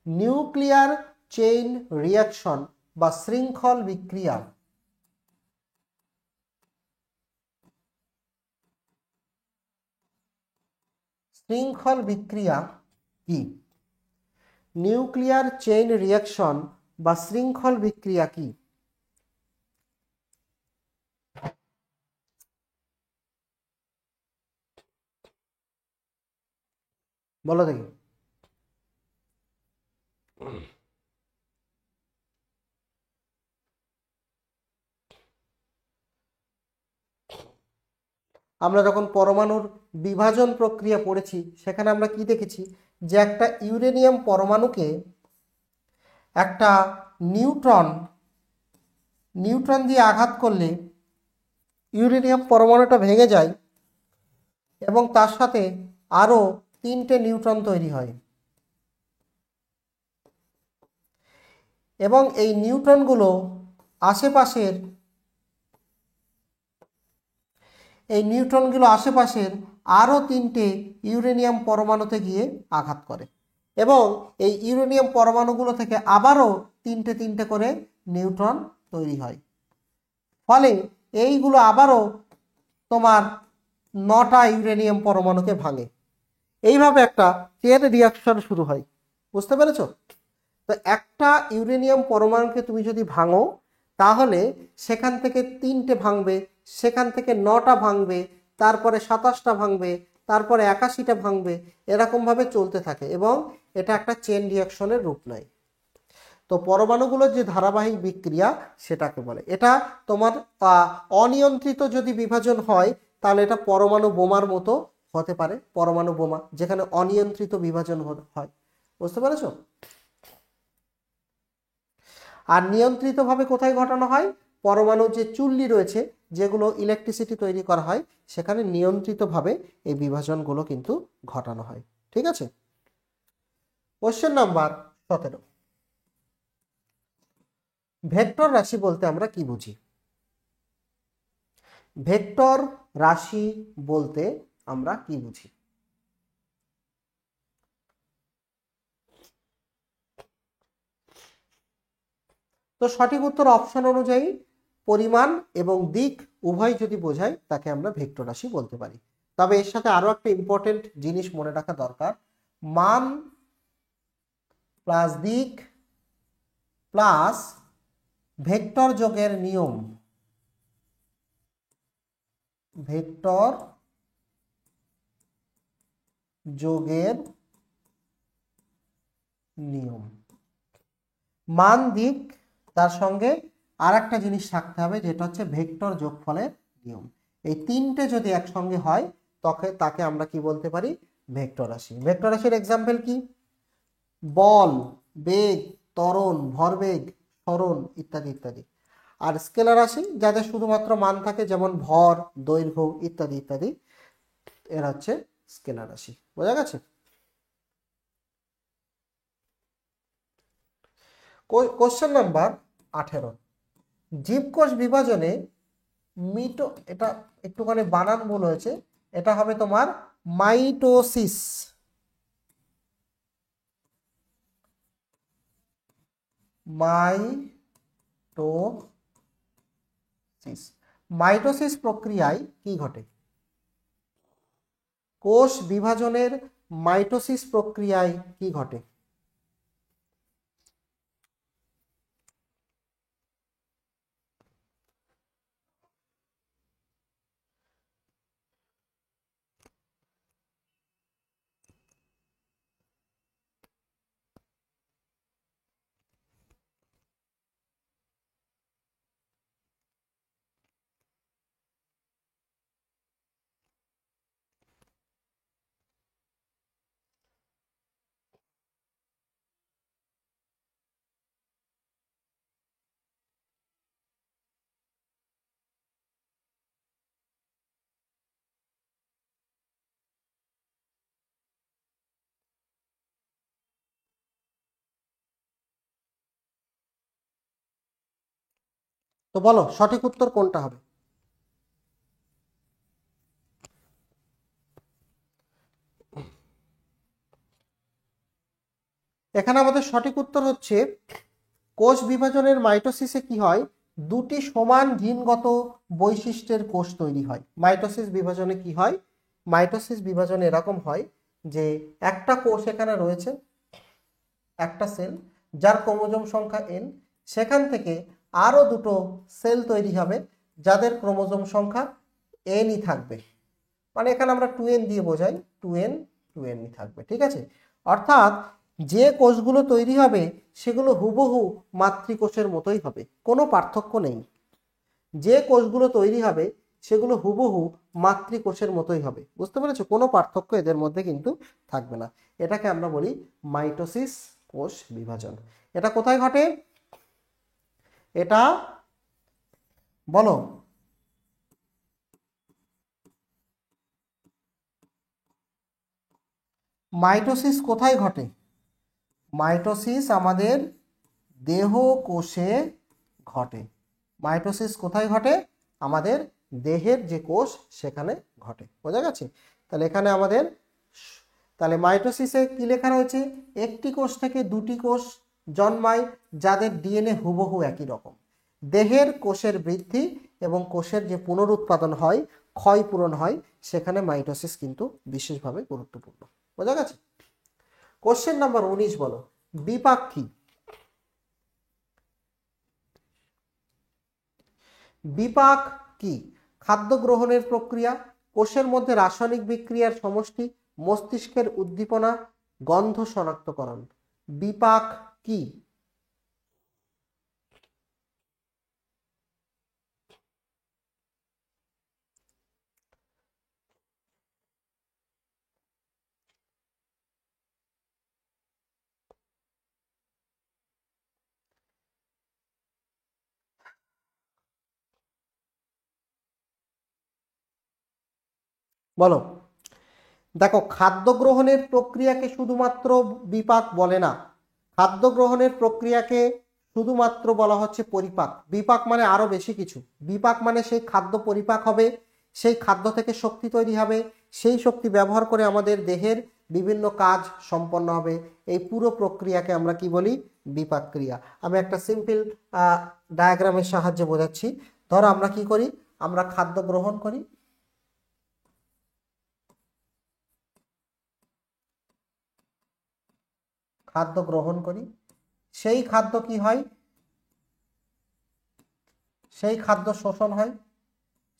নিউক্লিয়ার চেইন রিয়াকশন বা শৃঙ্খল বিক্রিয়া শৃঙ্খল বিক্রিয়া কি? নিউক্লিয়ার চেইন রিঅ্যাকশন বা শৃঙ্খল বিক্রিয়া কি? বলো দেখি। আমরা যখন পরমাণুর বিভাজন প্রক্রিয়া পড়েছি সেখানে আমরা কি দেখেছি, যে একটা ইউরেনিয়াম পরমাণুকে একটা নিউট্রন দিয়ে আঘাত করলে ইউরেনিয়াম পরমাণুটা ভেঙে যায় এবং তার সাথে আরো 3টে নিউট্রন তৈরি হয় এবং এই নিউট্রনগুলো আশেপাশের আরো 3টে ইউরেনিয়াম পরমাণুতে গিয়ে আঘাত করে এবং এই ইউরেনিয়াম পরমাণুগুলো থেকে আবারও 3টে করে নিউট্রন তৈরি হয়। ফলে এইগুলো আবারও তোমার 9টা ইউরেনিয়াম পরমাণুকে ভাঙে। এইভাবে একটা চেইন রিঅ্যাকশন শুরু হয়। বুঝতে পেরেছো? তো একটা ইউরেনিয়াম পরমাণুকে তুমি যদি ভাঙো তাহলে সেখান থেকে 3টে ভাঙবে, সেখান থেকে 9টা ভাঙবে, তারপরে 27টা ভাঙবে, তারপরে 81টা ভাঙবে, এরকমভাবে চলতে থাকে এবং এটা একটা চেইন রিঅ্যাকশনের রূপ নেয়। তো পরমাণুগুলোর যে ধারাবাহিক বিক্রিয়া সেটাকে বলে। এটা তোমার অনিয়ন্ত্রিত যদি বিভাজন হয় তাহলে এটা পরমাণু বোমার মতো হতে পারে, পরমাণু বোমা, যেখানে অনিয়ন্ত্রিত বিভাজন হয়। বুঝতে পেরেছো? আর নিয়ন্ত্রিতভাবে কোথায় ঘটানো হয়? পরমাণুর যে চুল্লি রয়েছে, যেগুলো ইলেকট্রিসিটি তৈরি করা হয়, সেখানে নিয়ন্ত্রিতভাবে এই বিভাজনগুলো কিন্তু ঘটানো হয়। ঠিক আছে? কোশ্চেন নাম্বার 17, ভেক্টর রাশি বলতে আমরা কি বুঝি? ভেক্টর রাশি বলতে আমরা কি বুঝি? তো সঠিক উত্তর অপশন অনুযায়ী পরিমাণ এবং দিক উভয় যদি বোঝায় তাকে আমরা ভেক্টর রাশি বলতে পারি। তবে এর সাথে আরো একটা ইম্পর্টেন্ট জিনিস মনে রাখা দরকার, মান প্লাস দিক প্লাস ভেক্টর যোগের নিয়ম, ভেক্টর যোগের নিয়ম, মান দিক, তার সঙ্গে আর একটা জিনিস থাকতে হবে যেটা হচ্ছে ভেক্টর যোগফলের নিয়ম। এই 3টে যদি একসঙ্গে হয় তাকে আমরা কি বলতে পারি? ভেক্টর রাশি। ভেক্টর রাশির এক্সাম্পল কি? বল, বেগ, ত্বরণ, ভরবেগ, সরণ ইত্যাদি ইত্যাদি। আর স্কেলার রাশি যাদের শুধুমাত্র মান থাকে, যেমন ভর, দৈর্ঘ্য ইত্যাদি ইত্যাদি, এরা হচ্ছে স্কেলার রাশি। বোঝা গেছে? কোশ্চেন নাম্বার 18, জীবকোষ বিভাজনে এটা একটুখানি বানান ভুল হয়েছে, এটা হবে তোমার মাইটোসিস। মাইটোসিস প্রক্রিয়ায় কি ঘটে? কোষ বিভাজনের মাইটোসিস প্রক্রিয়ায় কি ঘটে? তো বলো সঠিক উত্তর কোনটা হবে? এখানে আমাদের সঠিক উত্তর হচ্ছে, কোষ বিভাজনের মাইটোসিসে কি হয়, দুটি সমান জিনগত বৈশিষ্ট্যের কোষ তৈরি হয়। মাইটোসিস বিভাজনে কি হয়? মাইটোসিস বিভাজনে এরকম হয় যে একটা কোষ এখানে রয়েছে, একটা সেল যার ক্রোমোজোম সংখ্যা n, সেখান থেকে আরো দুটো সেল তৈরি হবে যাদের ক্রোমোজোম সংখ্যা nই থাকবে। মানে এখানে আমরা 2n দিয়ে বোঝাই, 2nই থাকবে, ঠিক আছে। অর্থাৎ যে কোষগুলো তৈরি হবে সেগুলো হুবহু মাতৃকোষের মতোই হবে, কোনো পার্থক্য নেই। যে কোষগুলো তৈরি হবে সেগুলো হুবহু মাতৃকোষের মতোই হবে, বুঝতে পেরেছো? কোনো পার্থক্য এদের মধ্যে কিন্তু থাকবে না। এটাকে আমরা বলি মাইটোসিস, কোষ বিভাজন। এটা কোথায় ঘটে? এটা বলো, মাইটোসিস কোথায় ঘটে? মাইটোসিস আমাদের দেহ কোষে ঘটে। মাইটোসিস কোথায় ঘটে? আমাদের দেহের যে কোষ সেখানে ঘটে, বোঝা গেছে? তাহলে এখানে আমাদের, তাহলে মাইটোসিসে কি লেখা রয়েছে? একটি কোষ থেকে দুটি কোষ জন্মায় যাদের ডিএনএ হুবহু একই রকম। দেহের কোষের বৃদ্ধি এবং কোষের যে পুনরুৎপাদন হয়, ক্ষয় পূরণ হয়, সেখানে মাইটোসিস কিন্তু বিশেষভাবে গুরুত্বপূর্ণ, বোঝা গেছে? কোশ্চেন নাম্বার 19 বলো, বিপাক কি? বিপাক কি? খাদ্য গ্রহণের প্রক্রিয়া, কোষের মধ্যে রাসায়নিক বিক্রিয়ার সমষ্টি, মস্তিষ্কের উদ্দীপনা, গন্ধ শনাক্তকরণ। বিপাক কি? বলো। দেখো, খাদ্য গ্রহণের প্রক্রিয়াকে শুধুমাত্র বিপাক বলে না। খাদ্য গ্রহণের প্রক্রিয়াকে শুধুমাত্র বলা হচ্ছে পরিপাক। বিপাক মানে আরো বেশি কিছু। বিপাক মানে সেই খাদ্য পরিপাক হবে, সেই খাদ্য থেকে শক্তি তৈরি হবে, সেই শক্তি ব্যবহার করে আমাদের দেহের বিভিন্ন কাজ সম্পন্ন হবে। এই পুরো প্রক্রিয়াকে আমরা কি বলি? বিপাক ক্রিয়া। আমি একটা সিম্পল ডায়াগ্রামের সাহায্যে বোঝাচ্ছি। ধরো আমরা কি করি? আমরা খাদ্য গ্রহণ করি, খাদ্য গ্রহণ করি, সেই খাদ্য কি হয়? সেই খাদ্য শোষণ হয়,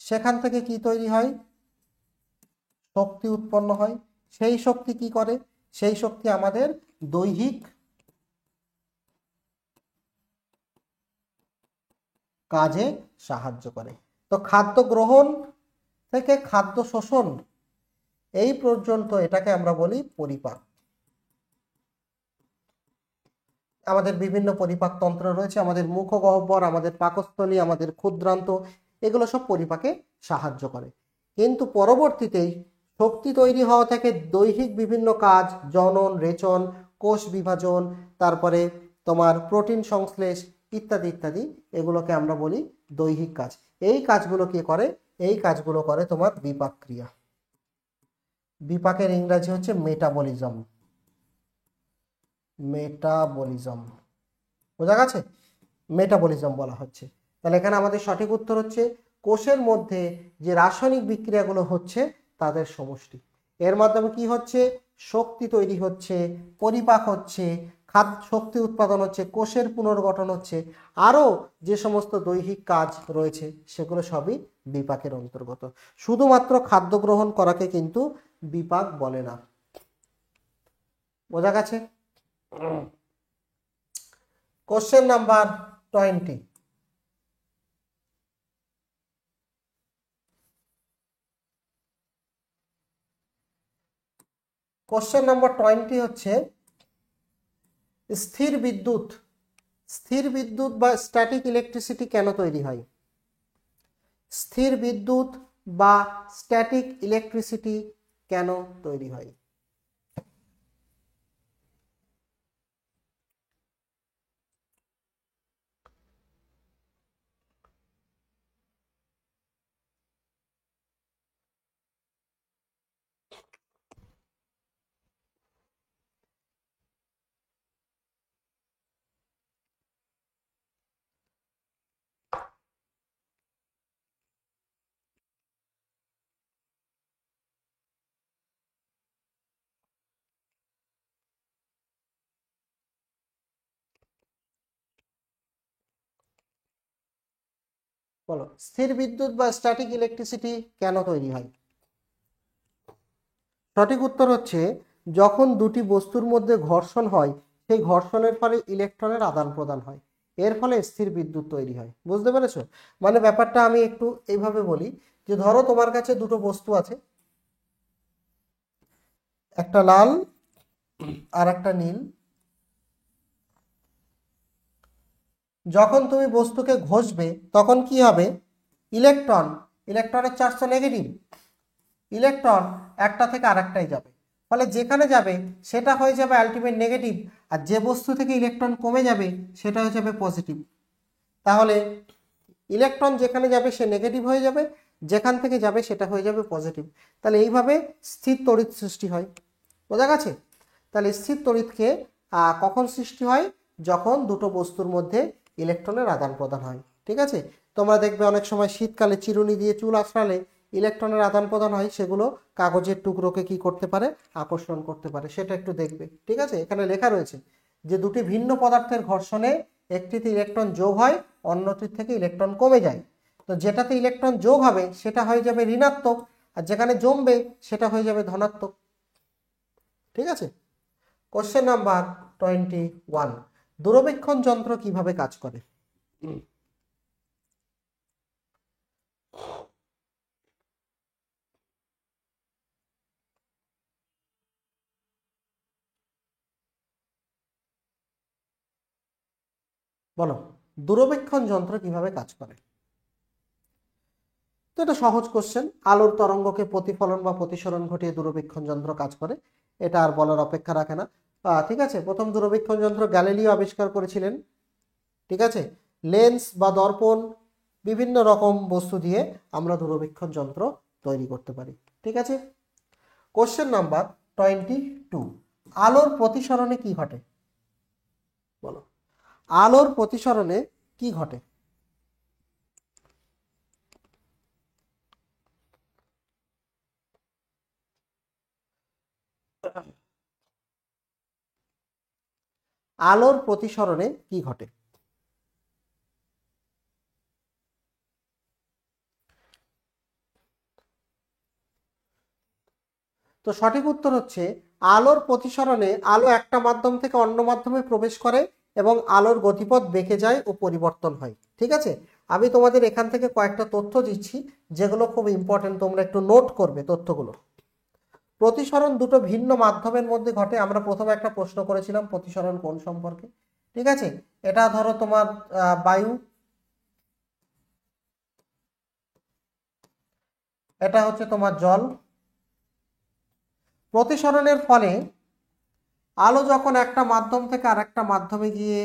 সেখান থেকে কি তৈরি হয়? শক্তি উৎপন্ন হয়। সেই শক্তি কি করে? সেই শক্তি আমাদের দৈহিক কাজে সাহায্য করে। তো খাদ্য গ্রহণ থেকে খাদ্য শোষণ এই পর্যন্ত এটাকে আমরা বলি পরিপাক। আমাদের বিভিন্ন পরিপাক তন্ত্র রয়েছে, আমাদের মুখগহ্বর, আমাদের পাকস্থলী, আমাদের ক্ষুদ্রান্ত, এগুলো সব পরিপাকে সাহায্য করে। কিন্তু পরবর্তীতেই শক্তি তৈরি হওয়া থেকে দৈহিক বিভিন্ন কাজ, জনন, রেচন, কোষ বিভাজন, তারপরে তোমার প্রোটিন সংশ্লেষ ইত্যাদি ইত্যাদি, এগুলোকে আমরা বলি দৈহিক কাজ। এই কাজগুলো কি করে? এই কাজগুলো করে তোমার বিপাক ক্রিয়া। বিপাকের ইংরাজি হচ্ছে মেটাবলিজম। মেটাবলিজম, বোঝা গেছে? মেটাবলিজম বলা হচ্ছে। তাহলে এখানে আমাদের সঠিক উত্তর হচ্ছে কোষের মধ্যে যে রাসায়নিক বিক্রিয়াগুলো হচ্ছে তাদের সমষ্টি। এর মাধ্যমে কি হচ্ছে? শক্তি তৈরি হচ্ছে, পরিপাক হচ্ছে, খাদ্য শক্তি উৎপাদন হচ্ছে, কোষের পুনর্গঠন হচ্ছে, আরও যে সমস্ত দৈহিক কাজ রয়েছে সেগুলো সবই বিপাকের অন্তর্গত। শুধুমাত্র খাদ্য গ্রহণ করাকে কিন্তু বিপাক বলে না, বোঝা গেছে? Question number 20। কোশ্চেন নাম্বার 20 হচ্ছে স্থির বিদ্যুৎ, স্থির বিদ্যুৎ বা স্ট্যাটিক ইলেকট্রিসিটি কেন তৈরি হয়? স্থির বিদ্যুৎ বা স্ট্যাটিক ইলেকট্রিসিটি কেন তৈরি হয়? বলো, স্থির বিদ্যুৎ বা স্ট্যাটিক ইলেকট্রিসিটি কেন তৈরি হয়? সঠিক উত্তর হচ্ছে যখন দুটি বস্তুর মধ্যে ঘর্ষণ হয় সেই ঘর্ষণের ফলে ইলেকট্রনের আদান প্রদান হয়, এর ফলে স্থির বিদ্যুৎ তৈরি হয়। বুঝতে পেরেছো? মানে ব্যাপারটা আমি একটু এইভাবে বলি যে ধরো তোমার কাছে দুটো বস্তু আছে, একটা লাল আর একটা নীল। যখন তুমি বস্তুকে ঘষবে তখন কি হবে? ইলেকট্রন, ইলেকট্রনের চার্জ তো নেগেটিভ, ইলেকট্রন একটা থেকে আরেকটায় যাবে, ফলে যেখানে যাবে সেটা হয়ে যাবে আলটিমেট নেগেটিভ, আর যে বস্তু থেকে ইলেকট্রন কমে যাবে সেটা হয়ে যাবে পজিটিভ। তাহলে ইলেকট্রন যেখানে যাবে সে নেগেটিভ হয়ে যাবে, যেখান থেকে যাবে সেটা হয়ে যাবে পজিটিভ। তাহলে এইভাবে স্থির তড়িৎ সৃষ্টি হয়। বোঝা গেছে? তাহলে স্থির তড়িৎকে কখন সৃষ্টি হয়? যখন দুটো বস্তুর মধ্যে ইলেকট্রনের আদান প্রদান হয়। ঠিক আছে? তোমরা দেখবে অনেক সময় শীতকালে চিরুনি দিয়ে চুল আঁচড়ালে ইলেকট্রনের আদান প্রদান হয়, সেগুলো কাগজের টুকরোকে কি করতে পারে? আকর্ষণ করতে পারে, সেটা একটু দেখবে। ঠিক আছে? এখানে লেখা রয়েছে যে দুটি ভিন্ন পদার্থের ঘর্ষণে একটিতে ইলেকট্রন যোগ হয়, অন্যটির থেকে ইলেকট্রন কমে যায়। তো যেটাতে ইলেকট্রন যোগ হবে সেটা হয়ে যাবে ঋণাত্মক, আর যেখানে জমবে সেটা হয়ে যাবে ধনাত্মক। ঠিক আছে? কোশ্চেন নাম্বার 21, দূরবীক্ষণ যন্ত্র কিভাবে কাজ করে? বলো, দূরবীক্ষণ যন্ত্র কিভাবে কাজ করে? তো এটা সহজ কোশ্চেন। আলোর তরঙ্গকে প্রতিফলন বা প্রতিসরণ ঘটিয়ে দূরবীক্ষণ যন্ত্র কাজ করে, এটা আর বলার অপেক্ষা রাখে না। ঠিক আছে? প্রথম দূরবীক্ষণ যন্ত্র গ্যালিলিও আবিষ্কার করেছিলেন। ঠিক আছে? লেন্স বা দর্পণ, বিভিন্ন রকম বস্তু দিয়ে আমরা দূরবীক্ষণ যন্ত্র তৈরি করতে পারি। ঠিক আছে? কোশ্চেন নাম্বার 22, আলোর প্রতিসরণে কি ঘটে? বলো, আলোর প্রতিসরণে কি ঘটে? আলোর প্রতিসরণে কি ঘটে? তো সঠিক উত্তর হচ্ছে আলোর প্রতিসরণে আলো একটা মাধ্যম থেকে অন্য মাধ্যমে প্রবেশ করে এবং আলোর গতিপথ বেঁকে যায় ও পরিবর্তন হয়। ঠিক আছে? আমি তোমাদের এখান থেকে কয়েকটা তথ্য দিচ্ছি যেগুলো খুব ইম্পর্টেন্ট, তোমরা একটু নোট করবে তথ্যগুলো। প্রতিসরণ দুটো ভিন্ন মাধ্যমের মধ্যে ঘটে। আমরা প্রথমে একটা প্রশ্ন করেছিলাম প্রতিসরণ কোন সম্পর্কে। ঠিক আছে? এটা ধরো তোমার বায়ু, এটা হচ্ছে তোমার জল। প্রতিসরণের ফলে আলো যখন একটা মাধ্যম থেকে আরেকটা মাধ্যমে গিয়ে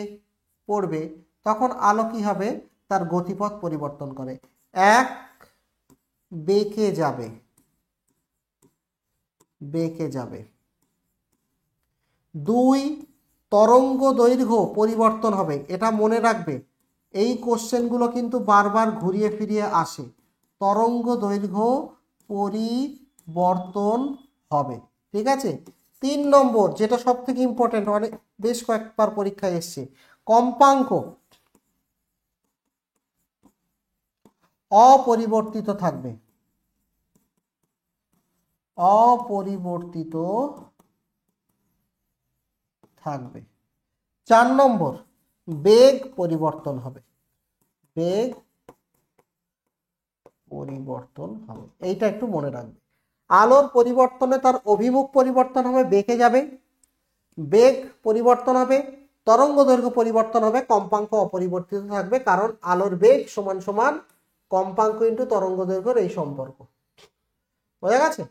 পড়বে তখন আলো কি হবে? তার গতিপথ পরিবর্তন করে। এক, বেঁকে যাবে, বেঁকে যাবে। দুই, তরঙ্গ দৈর্ঘ্য পরিবর্তন হবে। এটা মনে রাখবে, এই কোশ্চেনগুলো কিন্তু বারবার ঘুরিয়ে ফিরিয়ে আসে। তরঙ্গ দৈর্ঘ্য পরিবর্তন হবে। ঠিক আছে? 3 নম্বর, যেটা সব থেকে ইম্পর্টেন্ট, অনেক বেশ কয়েকবার পরীক্ষায় এসছে, কম্পাঙ্ক অপরিবর্তিত থাকবে, অপরিবর্তিত থাকবে। 4 নম্বর, বেগ পরিবর্তন হবে, বেগ পরিবর্তন হবে। এইটা একটু মনে রাখবে। আলোর পরিবর্তনে তার অভিমুখ পরিবর্তন হবে, বেঁকে যাবে, বেগ পরিবর্তন হবে, তরঙ্গ দৈর্ঘ্য পরিবর্তন হবে, কম্পাঙ্ক অপরিবর্তিত থাকবে, কারণ আলোর বেগ সমান সমান কম্পাঙ্ক ইন্টু তরঙ্গ দৈর্ঘ্যের এই সম্পর্ক। বোঝা গেছে?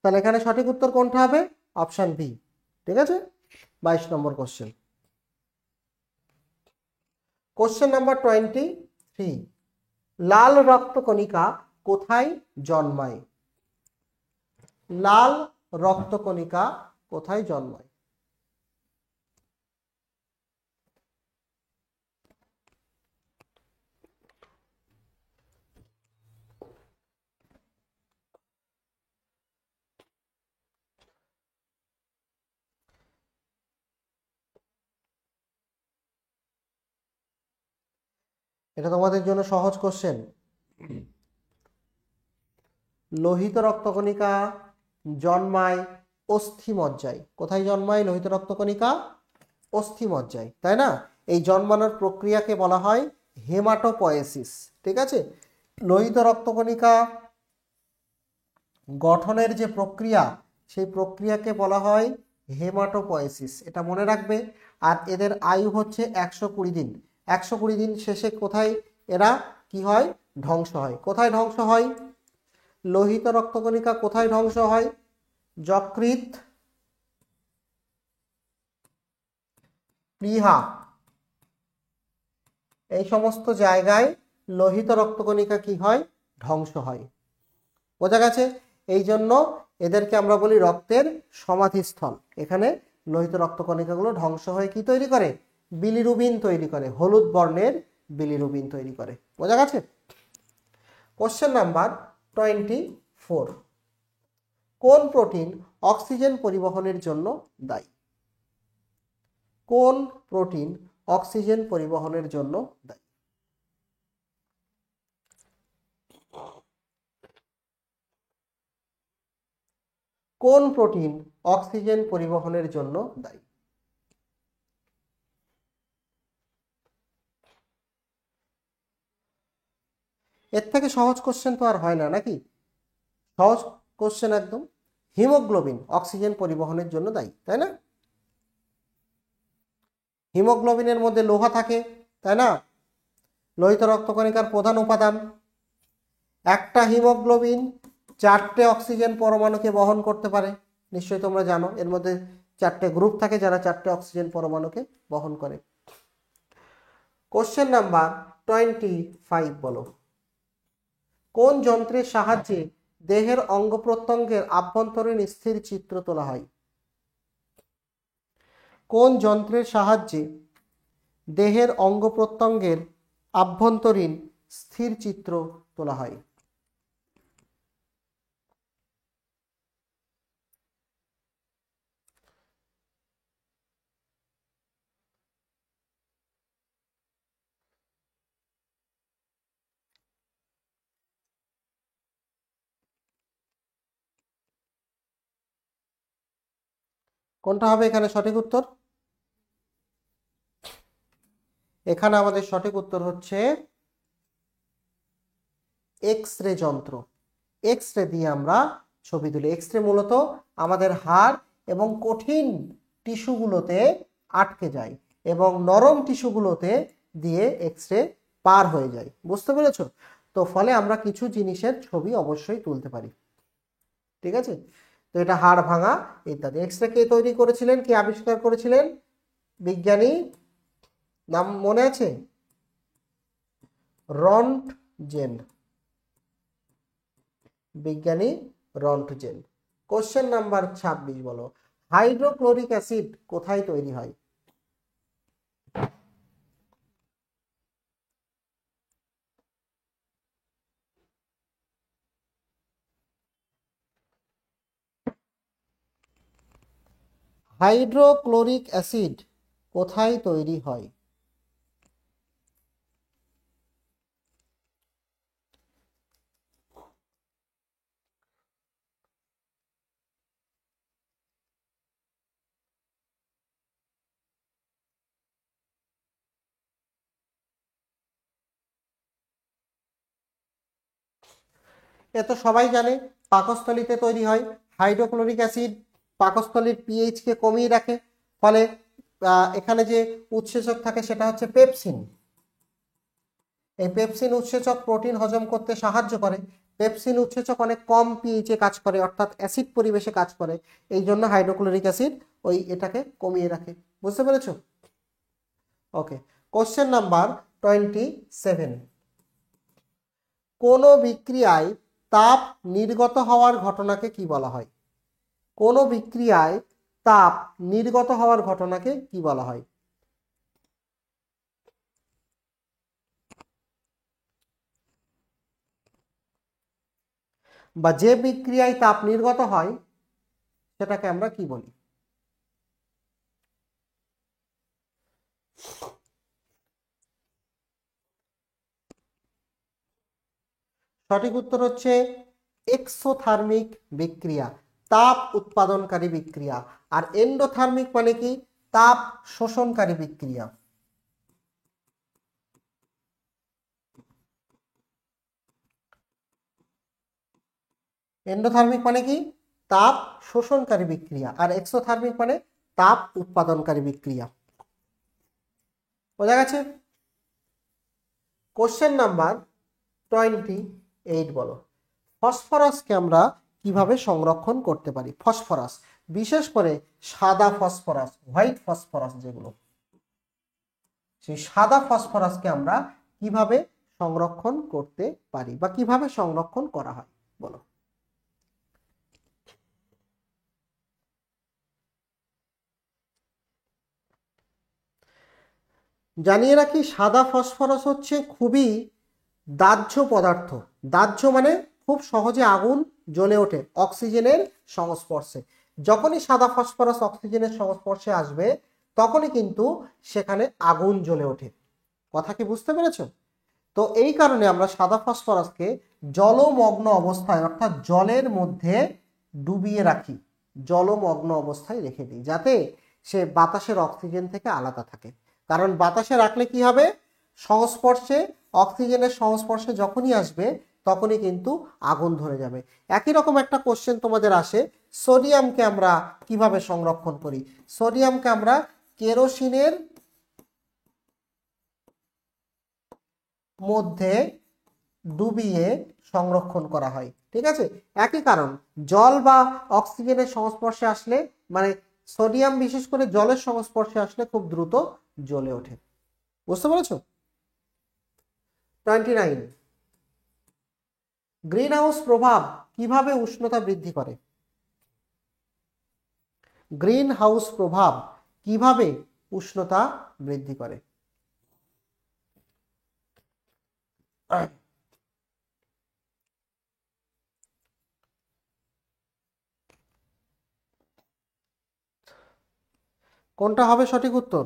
তাহলে এখানে সঠিক উত্তর কোনটা হবে? Option B. ঠিক আছে? 22 নম্বর কোশ্চেন। কোশ্চেন নাম্বার 23, লাল রক্তকণিকা কোথায় জন্মায়? লাল রক্তকণিকা কোথায় জন্মায়? এটা তোমাদের জন্য সহজ কোশ্চেন। লোহিত রক্তকণিকা জন্মায় অস্থিমজ্জায়। কোথায় জন্মায় লোহিত রক্তকণিকা? অস্থিমজ্জায়, তাই না? এই জন্মানোর প্রক্রিয়াকে বলা হয় হেমাটোপয়েসিস। ঠিক আছে, লোহিত রক্তকণিকা গঠনের যে প্রক্রিয়া, সেই প্রক্রিয়াকে বলা হয় হেমাটোপয়েসিস, এটা মনে রাখবে। আর এদের আয়ু হচ্ছে 120 দিন। 120 দিন শেষে কোথায় এরা কি হয়? ধ্বংস হয়। কোথায় ধ্বংস হয়? লোহিত রক্তকণিকা কোথায় ধ্বংস হয়? যকৃৎ, প্লীহা, এই সমস্ত জায়গায় লোহিত রক্তকণিকা কি হয়? ধ্বংস হয়। বোঝা গেছে? এই জন্য এদেরকে আমরা বলি রক্তের সমাধিস্থল। এখানে লোহিত রক্তকণিকাগুলো ধ্বংস হয়ে কি তৈরি করে? বিলিরুবিন তৈরি করে, হলুদ বর্ণের বিলিরুবিন তৈরি করে। বোঝা গেছে? Question number 24। কোন প্রোটিন অক্সিজেন পরিবহনের জন্য দায়ী? কোন প্রোটিন অক্সিজেন পরিবহনের জন্য দায়ী? কোন প্রোটিন অক্সিজেন পরিবহনের জন্য দায়ী? এর থেকে সহজ কোশ্চেন তো আর হয় না, নাকি? সহজ কোশ্চেন একদম। হিমোগ্লোবিন অক্সিজেন পরিবহনের জন্য দায়ী, তাই না? হিমোগ্লোবিনের মধ্যে লোহা থাকে, তাই না? লোহিত রক্তকণিকার প্রধান উপাদান। একটা হিমোগ্লোবিন 4টে অক্সিজেন পরমাণুকে বহন করতে পারে, নিশ্চয়ই তোমরা জানো। এর মধ্যে 4টে গ্রুপ থাকে যারা 4টে অক্সিজেন পরমাণুকে বহন করে। কোশ্চেন নাম্বার 25 বলো। কোন যন্ত্রের সাহায্যে দেহের অঙ্গ প্রত্যঙ্গের আভ্যন্তরীণ স্থির চিত্র তোলা হয়? কোন যন্ত্রের সাহায্যে দেহের অঙ্গ প্রত্যঙ্গের আভ্যন্তরীণ স্থির চিত্র তোলা হয়? কোনটা হবে এখানে সঠিক উত্তর? এখানে আমাদের সঠিক উত্তর হচ্ছে এক্স রে যন্ত্র। এক্স রে দিয়ে আমরা ছবি তুলি। এক্স রে মূলত আমাদের হাড় এবং কঠিন টিস্যুগুলোতে আটকে যায় এবং নরম টিস্যুগুলোতে দিয়ে এক্স রে পার হয়ে যায়। বুঝতে পেরেছো? তো ফলে আমরা কিছু জিনিসের ছবি অবশ্যই তুলতে পারি। ঠিক আছে, তো এটা হাড় ভাঙা ইত্যাদি। এক্স রে কে তৈরি করেছিলেন, কে আবিষ্কার করেছিলেন? বিজ্ঞানী, নাম মনে আছে? রন্টজেন। বিজ্ঞানী রন্টজেন। কোশ্চেন নাম্বার 26 বলো। হাইড্রোক্লোরিক অ্যাসিড কোথায় তৈরি হয়? হাইড্রোক্লোরিক অ্যাসিড কোথায় তৈরি হয়? এ তো সবাই জানে, পাকস্থলীতে তৈরি হয়। হাইড্রোক্লোরিক অ্যাসিড পাকস্থলীর পিএইচ কে কমিয়ে রাখে, ফলে এখানে যে উৎসেচক থাকে সেটা হচ্ছে পেপসিন। এই পেপসিন উৎসেচক প্রোটিন হজম করতে সাহায্য করে। পেপসিন উৎসেচক অনেক কম পিএইচে কাজ করে, অর্থাৎ অ্যাসিড পরিবেশে কাজ করে। এই জন্য হাইড্রোক্লোরিক অ্যাসিড ওই এটাকে কমিয়ে রাখে। বুঝতে পেরেছো? ওকে, কোশ্চেন নাম্বার 27। কোন বিক্রিয়ায় তাপ নির্গত হওয়ার ঘটনাকে কি বলা হয়? কোন বিক্রিয়ায় তাপ নির্গত হওয়ার ঘটনাকে কি বলা হয়? বা যে বিক্রিয়ায় তাপ নির্গত হয় সেটাকে আমরা কি বলি? সঠিক উত্তর হচ্ছে এক্সোথার্মিক বিক্রিয়া, তাপ উৎপাদনকারী বিক্রিয়া। আর এন্ডোথার্মিক মানে কি? তাপ শোষণকারী বিক্রিয়া। এন্ডোথার্মিক মানে কি? তাপ শোষণকারী বিক্রিয়া। আর এক্সোথার্মিক মানে তাপ উৎপাদনকারী বিক্রিয়া। বোঝা গেছে? কোশ্চেন নাম্বার 28 বলো, ফসফরাসকে আমরা কিভাবে সংরক্ষণ করতে পারি? ফসফরাস, বিশেষ করে সাদা ফসফরাস, হোয়াইট ফসফরাস যেগুলো, সেই সাদা ফসফরাসকে আমরা কিভাবে সংরক্ষণ করতে পারি বা কিভাবে সংরক্ষণ করা হয় বলো। জানিয়ে রাখি, সাদা ফসফরাস হচ্ছে খুবই দাহ্য পদার্থ। দাহ্য মানে খুব সহজে আগুন জ্বলে ওঠে অক্সিজেনের সংস্পর্শে। যখনই সাদা ফসফরাস অক্সিজেনের সংস্পর্শে আসবে তখনই কিন্তু সেখানে আগুন জ্বলে ওঠে। কথা কি বুঝতে পেরেছো? তো এই কারণে আমরা সাদা ফসফরাসকে জলমগ্ন অবস্থায় অর্থাৎ জলের মধ্যে ডুবিয়ে রাখি, জলমগ্ন অবস্থায় রেখে দিই, যাতে সে বাতাসের অক্সিজেন থেকে আলাদা থাকে। কারণ বাতাসে রাখলে কি হবে? সংস্পর্শে, অক্সিজেনের সংস্পর্শে যখনই আসবে তখনই কিন্তু আগুন ধরে যাবে। একই রকম একটা কোশ্চেন তোমাদের আসে, সোডিয়ামকে আমরা কিভাবে সংরক্ষণ করি? সোডিয়ামকে আমরা কেরোসিনের মধ্যে ডুবিয়ে সংরক্ষণ করা হয়। ঠিক আছে? একই কারণ, জল বা অক্সিজেনের সংস্পর্শে আসলে, মানে সোডিয়াম বিশেষ করে জলের সংস্পর্শে আসলে খুব দ্রুত জ্বলে ওঠে। বুঝতে পেরেছো? 29, গ্রিন হাউস প্রভাব কিভাবে উষ্ণতা বৃদ্ধি করে? গ্রিন হাউস প্রভাব কিভাবে উষ্ণতা বৃদ্ধি করে? কোনটা হবে সঠিক উত্তর?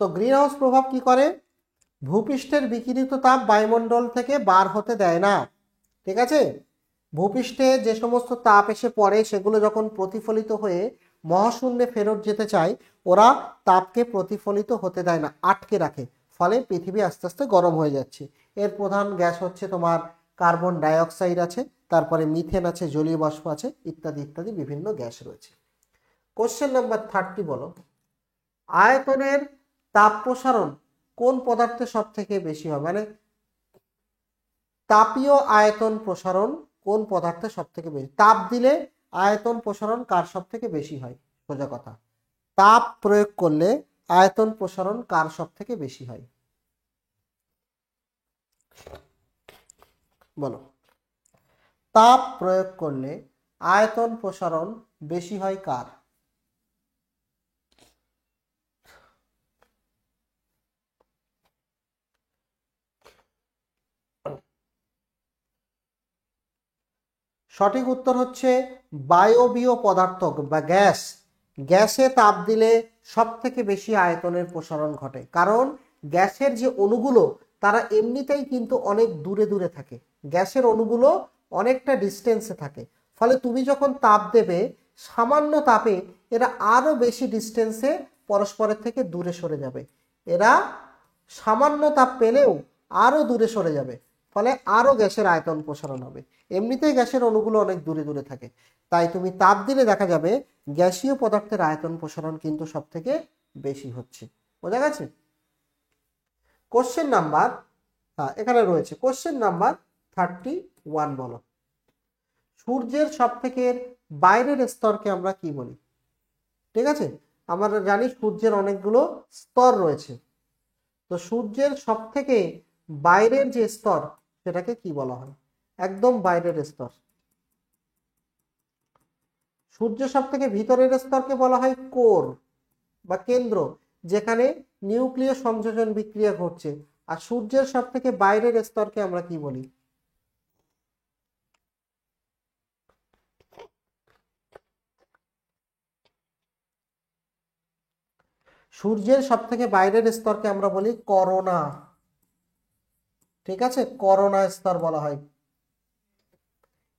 তো গ্রিন হাউস প্রভাব কি করে? ভূপৃষ্ঠের বিকিরিত তাপ বায়ুমণ্ডল থেকে বার হতে দেয় না। ঠিক আছে? ভূপৃষ্ঠে যে সমস্ত তাপ এসে পড়ে সেগুলো যখন প্রতিফলিত হয়ে মহাশূন্যে ফেরত যেতে চায়, ওরা তাপকে প্রতিফলিত হতে দেয় না, আটকে রাখে। ফলে পৃথিবী আস্তে আস্তে গরম হয়ে যাচ্ছে। এর প্রধান গ্যাস হচ্ছে তোমার কার্বন ডাইঅক্সাইড আছে, তারপরে মিথেন আছে, জলীয় বাষ্প আছে, ইত্যাদি ইত্যাদি বিভিন্ন গ্যাস রয়েছে। কোশ্চেন নাম্বার 30 বলো, আয়তনের তাপ প্রসারণ কোন পদার্থে সব থেকে বেশি হয়? মানে তাপীয় আয়তন প্রসারণ কোন পদার্থে সব থেকে বেশি? তাপ দিলে আয়তন প্রসারণ কার সব থেকে বেশি হয়? সোজা কথা, তাপ প্রয়োগ করলে আয়তন প্রসারণ কার সব থেকে বেশি হয় বলো। তাপ প্রয়োগ করলে আয়তন প্রসারণ বেশি হয় কার? সঠিক উত্তর হচ্ছে বায়বীয় পদার্থ বা গ্যাস। গ্যাসে তাপ দিলে সব থেকে বেশি আয়তনের প্রসারণ ঘটে, কারণ গ্যাসের যে অণুগুলো তারা এমনিতেই কিন্তু অনেক দূরে দূরে থাকে। গ্যাসের অণুগুলো অনেকটা ডিস্টেন্সে থাকে, ফলে তুমি যখন তাপ দেবে সামান্য তাপে এরা আরো বেশি ডিস্টেন্সে পরস্পরের থেকে দূরে সরে যাবে। এরা সামান্য তাপ পেলেও আরো দূরে সরে যাবে, ফলে আরো গ্যাসের আয়তন প্রসারণ হবে। এমনিতেই গ্যাসের অণুগুলো অনেক দূরে দূরে থাকে, তাই তুমি তাপ দিলে দেখা যাবে গ্যাসীয় পদার্থের আয়তন প্রসারণ কিন্তু সব থেকে বেশি হচ্ছে। বোঝা গেছে? কোশ্চেন নাম্বার, এখানে রয়েছে কোশ্চেন নাম্বার 31 বলো, সূর্যের সব থেকে বাইরের স্তরকে আমরা কি বলি? ঠিক আছে, আমরা জানি সূর্যের অনেকগুলো স্তর রয়েছে, তো সূর্যের সব থেকে বাইরের যে স্তর সেটাকে কি বলা হয়? একদম বাইরের স্তর। সূর্য সব থেকে ভিতরের স্তরকে বলা হয় কোর বা কেন্দ্র, যেখানে নিউক্লিয় সংযোজন বিক্রিয়া ঘটছে। আর সূর্যের সব থেকে বাইরের স্তরকে আমরা কি বলি? সূর্যের সব থেকে বাইরের স্তরকে আমরা বলি করোনা। ঠিক আছে, করোনা স্তর বলা হয়।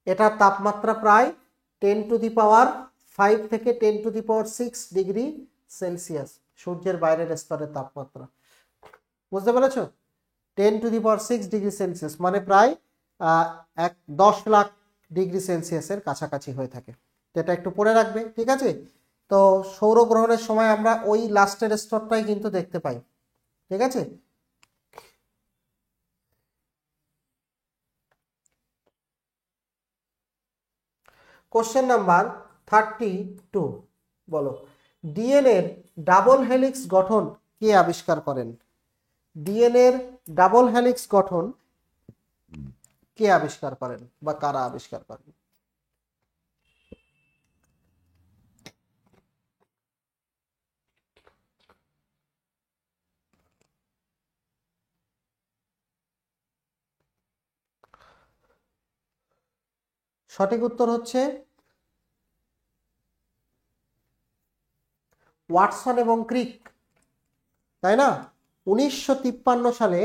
এটার তাপমাত্রা প্রায় 10⁵ থেকে 10⁶ ডিগ্রি সেলসিয়াস সূর্যের বাইরের স্তরের তাপমাত্রা। বুঝতে পেরেছো? 10⁶ ডিগ্রি সেলসিয়াস মানে প্রায় 10 লাখ ডিগ্রি সেলসিয়াসের কাছাকাছি হয়ে থাকে। এটা একটু পড়ে রাখবে, ঠিক আছে? তো সৌরগ্রহণের সময় আমরা ওই লাস্টের স্তরটাই কিন্তু দেখতে পাই, ঠিক আছে? কোশ্চেন নাম্বার 32 বলো, ডিএনএর ডাবল হেলিক্স গঠন কে আবিষ্কার করেন? ডিএনএর ডাবল হেলিক্স গঠন কে আবিষ্কার করেন বা কারা আবিষ্কার করেন? সঠিক উত্তর হচ্ছে ওয়াটসন এবং ক্রিক, তাই না? 1953 সালে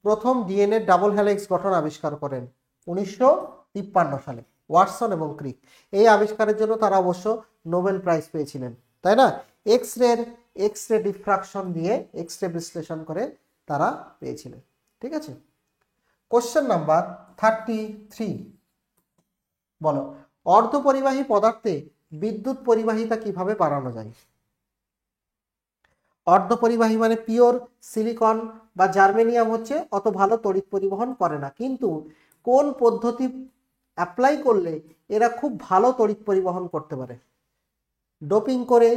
প্রথম ডিএনএ ডাবল হেলিক্স গঠন আবিষ্কার করেন। 1953 সালে ওয়াটসন এবং ক্রিক। এই আবিষ্কারের জন্য তারা অবশ্য নোবেল প্রাইজ পেয়েছিলেন, তাই না? এক্স রে ডিফ্রাকশন দিয়ে এক্স রে বিশ্লেষণ করে তারা পেয়েছিলেন, ঠিক আছে? কোশ্চেন নাম্বার 33 বলো, অর্ধপরিবাহী পদার্থে বিদ্যুৎ পরিবাহিতা কিভাবে বাড়ানো যায়? অর্ধপরিবাহী মানে পিওর সিলিকন বা জার্মেনিয়াম হচ্ছে অত ভালো তড়িৎ পরিবহন করে না, কিন্তু কোন পদ্ধতি অ্যাপ্লাই করলে এরা খুব ভালো তড়িৎ পরিবহন করতে পারে? ডোপিং করে,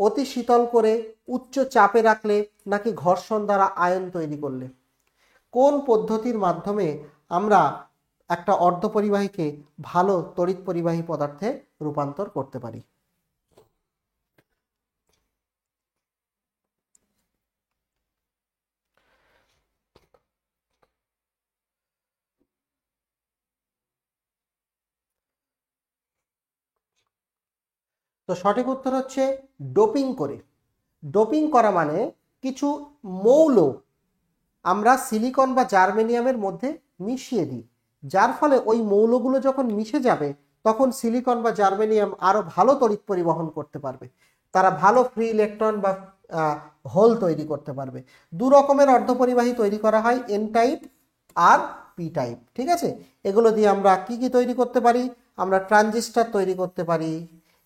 অতি শীতল করে, উচ্চ চাপে রাখলে, নাকি ঘর্ষণ দ্বারা আয়ন তৈরি করলে? কোন পদ্ধতির মাধ্যমে আমরা একটা অর্ধপরিবাহীকে ভালো তড়িৎ পরিবাহী পদার্থে রূপান্তর করতে পারি? তো সঠিক উত্তর হচ্ছে ডোপিং করে। ডোপিং করা মানে কিছু মৌল আমরা সিলিকন বা জার্মেনিয়ামের মধ্যে মিশিয়ে দিই, যার ফলে ওই মৌলগুলো যখন মিশে যাবে তখন সিলিকন বা জার্মেনিয়াম আরো ভালো তড়িৎ পরিবহন করতে পারবে, তারা ভালো ফ্রি ইলেকট্রন বা হোল তৈরি করতে পারবে। দু রকমের অর্ধপরিবাহী তৈরি করা হয়, এন টাইপ আর পি টাইপ, ঠিক আছে? এগুলো দিয়ে আমরা কি কি তৈরি করতে পারি? আমরা ট্রানজিস্টর তৈরি করতে পারি,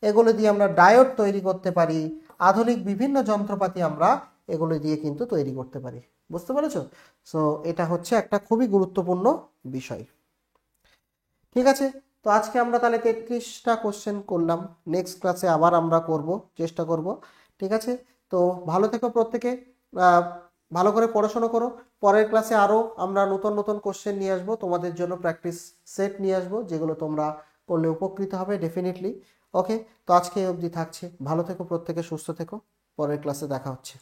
এগুলো দিয়ে আমরা ডায়োড তৈরি করতে পারি, আধুনিক বিভিন্ন যন্ত্রপাতি আমরা এগুলো দিয়ে কিন্তু তৈরি করতে পারি। বুঝতে পেরেছো? সো এটা হচ্ছে একটা খুবই গুরুত্বপূর্ণ বিষয়, ঠিক আছে? তো আজকে আমরা তাহলে 33টা কোশ্চেন করলাম, নেক্সট ক্লাসে আবার আমরা চেষ্টা করব, ঠিক আছে? তো ভালো থেকো প্রত্যেকে, ভালো করে পড়াশোনা করো। পরের ক্লাসে আরও আমরা নতুন নতুন কোশ্চেন নিয়ে আসবো, তোমাদের জন্য প্র্যাকটিস সেট নিয়ে আসবো, যেগুলো তোমরা করলে উপকৃত হবে ডেফিনেটলি। ওকে, তো আজকে এই অবধি থাকছে। ভালো থেকো প্রত্যেকে, সুস্থ থেকো, পরের ক্লাসে দেখা হচ্ছে।